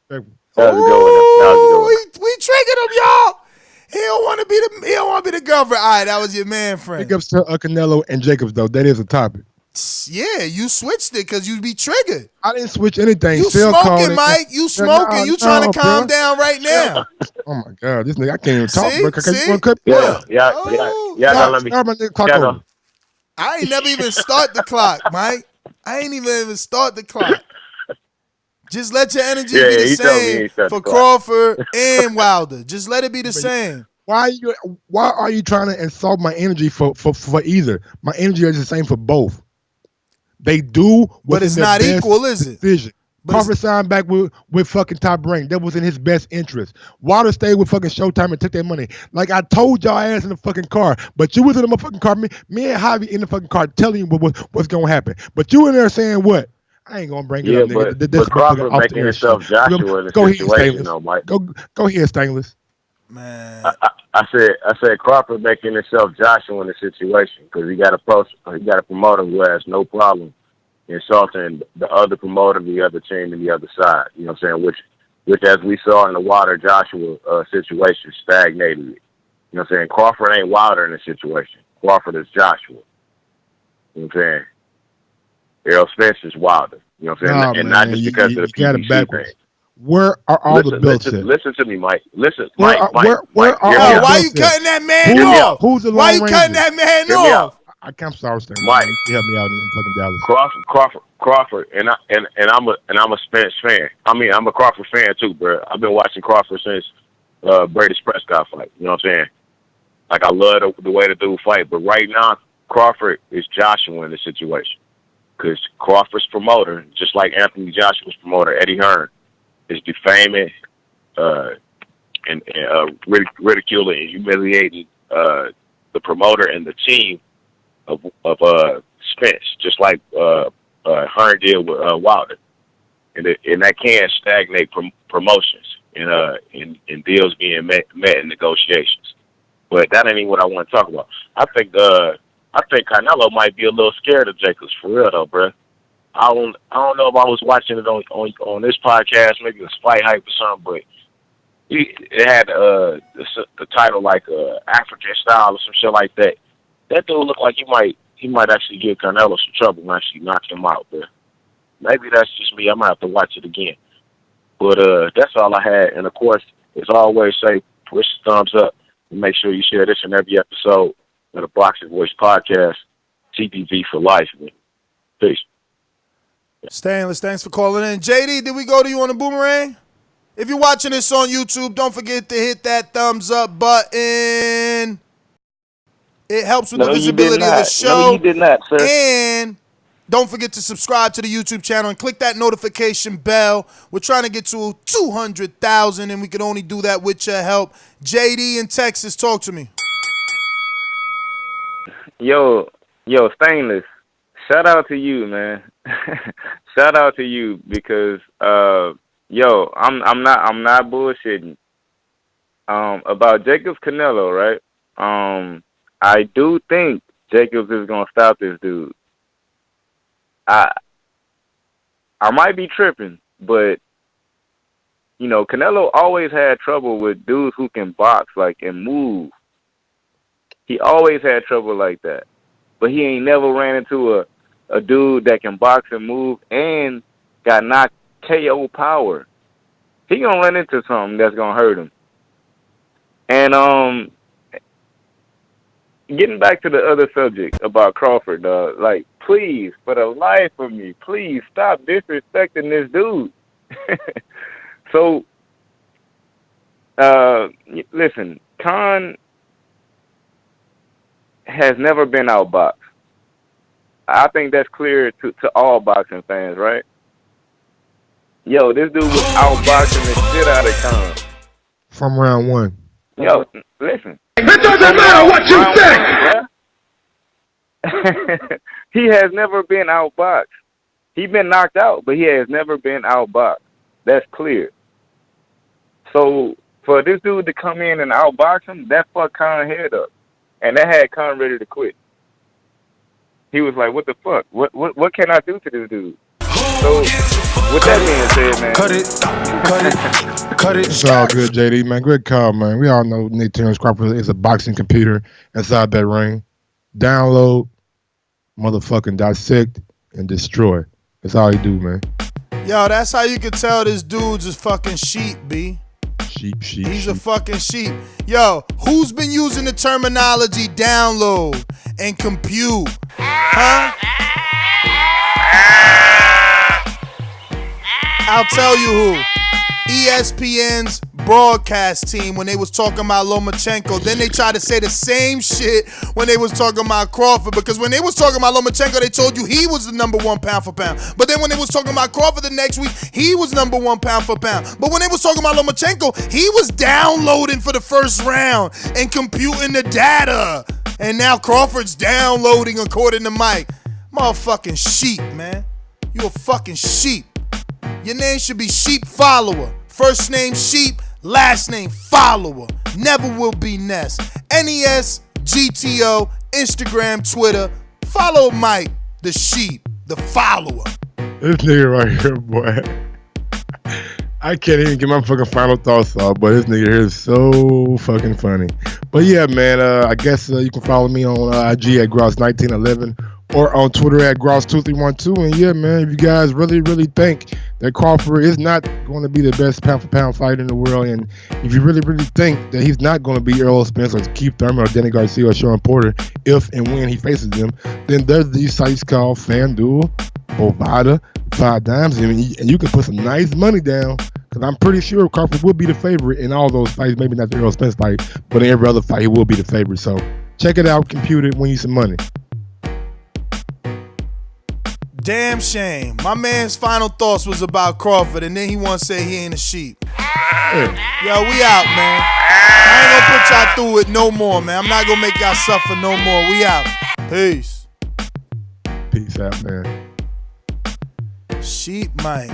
How's it going? We triggered him, y'all. He don't want to be the girlfriend. All right, that was your man friend. Big ups to Canelo and Jacobs though. That is a topic. Yeah, you switched it because you be triggered. I didn't switch anything. You smoking, Mike. You smoking. You trying to calm down right now. Oh my God, this nigga, I can't even talk, See? bro. Cause See? you want to cut me off? I ain't never even start the clock, Mike. I ain't even start the clock. Just let your energy be the same for Crawford and Wilder. Just let it be the same. Why are you trying to insult my energy for either? My energy is the same for both. They do, but it's not equal, is it? Decision. Crawford signed back with fucking Top Rank. That was in his best interest. Wilder stayed with fucking Showtime and took their money. Like I told y'all ass in the fucking car, but you was in the fucking car. Me and Javi in the fucking car telling you what's gonna happen. But you in there saying what? I ain't gonna bring it up, nigga. But Crawford making himself Joshua in the situation, though, Mike. Go ahead, Stainless. Man, I said Crawford making himself Joshua in the situation because he got a promoter who has no problem insulting the other promoter, the other team, and the other side. You know what I'm saying? Which as we saw in the Wilder Joshua situation, stagnated it. You know what I'm saying? Crawford ain't Wilder in this situation. Crawford is Joshua. You know what I'm saying? Errol Spence is Wilder. You know what I'm saying? Nah, and man, not just because of the PBC thing. Where are all the belts at? Listen to me, Mike. Listen, Where Mike. Where are all the why belts you cutting that man Hear me off? out. Who's the Why Lone you Ranger? cutting that man Hear me off? I'm sorry, Stainless. Mike, you help me out in fucking Dallas. Crawford, and I'm a Spence fan. I mean, I'm a Crawford fan too, bro. I've been watching Crawford since Brady's Prescott fight. You know what I'm saying? Like I love the way the dude fight, but right now Crawford is Joshua in the situation because Crawford's promoter, just like Anthony Joshua's promoter, Eddie Hearn, is defaming and ridiculing and humiliating the promoter and the team of Spence, just like Hearn did with Wilder, and that can stagnate promotions and deals being met in negotiations. But that ain't even what I want to talk about. I think Canelo might be a little scared of Jacobs for real though, bro. I don't know if I was watching it on this podcast, maybe it was Fight Hype or something, but it had the title like African Style or some shit like that. That dude looked like he might actually give Canelo some trouble and actually knock him out, bro. Maybe that's just me. I might have to watch it again. But that's all I had. And of course, as I always say, push the thumbs up and make sure you share this in every episode of the Boxing Voice podcast. TBV for life, man. Peace. Stainless, thanks for calling in. JD, did we go to you on the boomerang? If you're watching this on YouTube, don't forget to hit that thumbs up button. It helps with the visibility of the show. No, you did not, sir. And don't forget to subscribe to the YouTube channel and click that notification bell. We're trying to get to 200,000, and we can only do that with your help. JD in Texas, talk to me. Yo, Stainless. Shout out to you, man. Shout out to you because I'm not bullshitting. About Jacobs Canelo, right? I do think Jacobs is gonna stop this dude. I might be tripping, but Canelo always had trouble with dudes who can box and move. He always had trouble like that. But he ain't never ran into a dude that can box and move and got knocked KO power. He gonna run into something that's gonna hurt him. And getting back to the other subject about Crawford, like, please, for the life of me, please stop disrespecting this dude. So, listen, Khan has never been outboxed. I think that's clear to all boxing fans, right? Yo, this dude was outboxing the shit out of Khan. From round one. Yo, listen. It doesn't matter what you think. He has never been outboxed. He's been knocked out, but he has never been outboxed. That's clear. So for this dude to come in and outbox him, that fucked Khan's head up, and that had Khan ready to quit. He was like, "What the fuck? What can I do to this dude?" So with that being said, man, cut it. It's all good, JD, man. Good call, man. We all know Nick Terrence Crawford is a boxing computer inside that ring. Download, motherfucking dissect, and destroy. That's all he do, man. Yo, that's how you can tell this dude's a fucking sheep, B. He's a fucking sheep. Yo, who's been using the terminology download and compute? Huh? I'll tell you who. ESPN's broadcast team when they was talking about Lomachenko. Then they tried to say the same shit when they was talking about Crawford, because when they was talking about Lomachenko, they told you he was the number one pound for pound. But then when they was talking about Crawford the next week, he was number one pound for pound. But when they was talking about Lomachenko, he was downloading for the first round and computing the data. And now Crawford's downloading according to Mike. Motherfucking sheep, man. You a fucking sheep. Your name should be Sheep Follower. First name Sheep, last name Follower. Never will be Ness. NES, GTO, Instagram, Twitter. Follow Mike, the Sheep, the Follower. This nigga right here, boy. I can't even get my fucking final thoughts off, but this nigga here is so fucking funny. But yeah, man, I guess you can follow me on IG at Gross1911 or on Twitter at Gross2312. And yeah, man, if you guys really, really think that Crawford is not going to be the best pound-for-pound fighter in the world, and if you really, really think that he's not going to be Errol Spence or Keith Thurman or Danny Garcia or Sean Porter if and when he faces them, then there's these sites called FanDuel, Bovada, 5 Dimes, and you can put some nice money down, because I'm pretty sure Crawford will be the favorite in all those fights. Maybe not the Errol Spence fight, but in every other fight, he will be the favorite. So check it out, compute it, win you some money. Damn shame. My man's final thoughts was about Crawford, and then he want to say he ain't a sheep. Yeah. Yo, we out, man. I ain't gonna put y'all through it no more, man. I'm not gonna make y'all suffer no more. We out. Peace. Peace out, man. Sheep, Mike.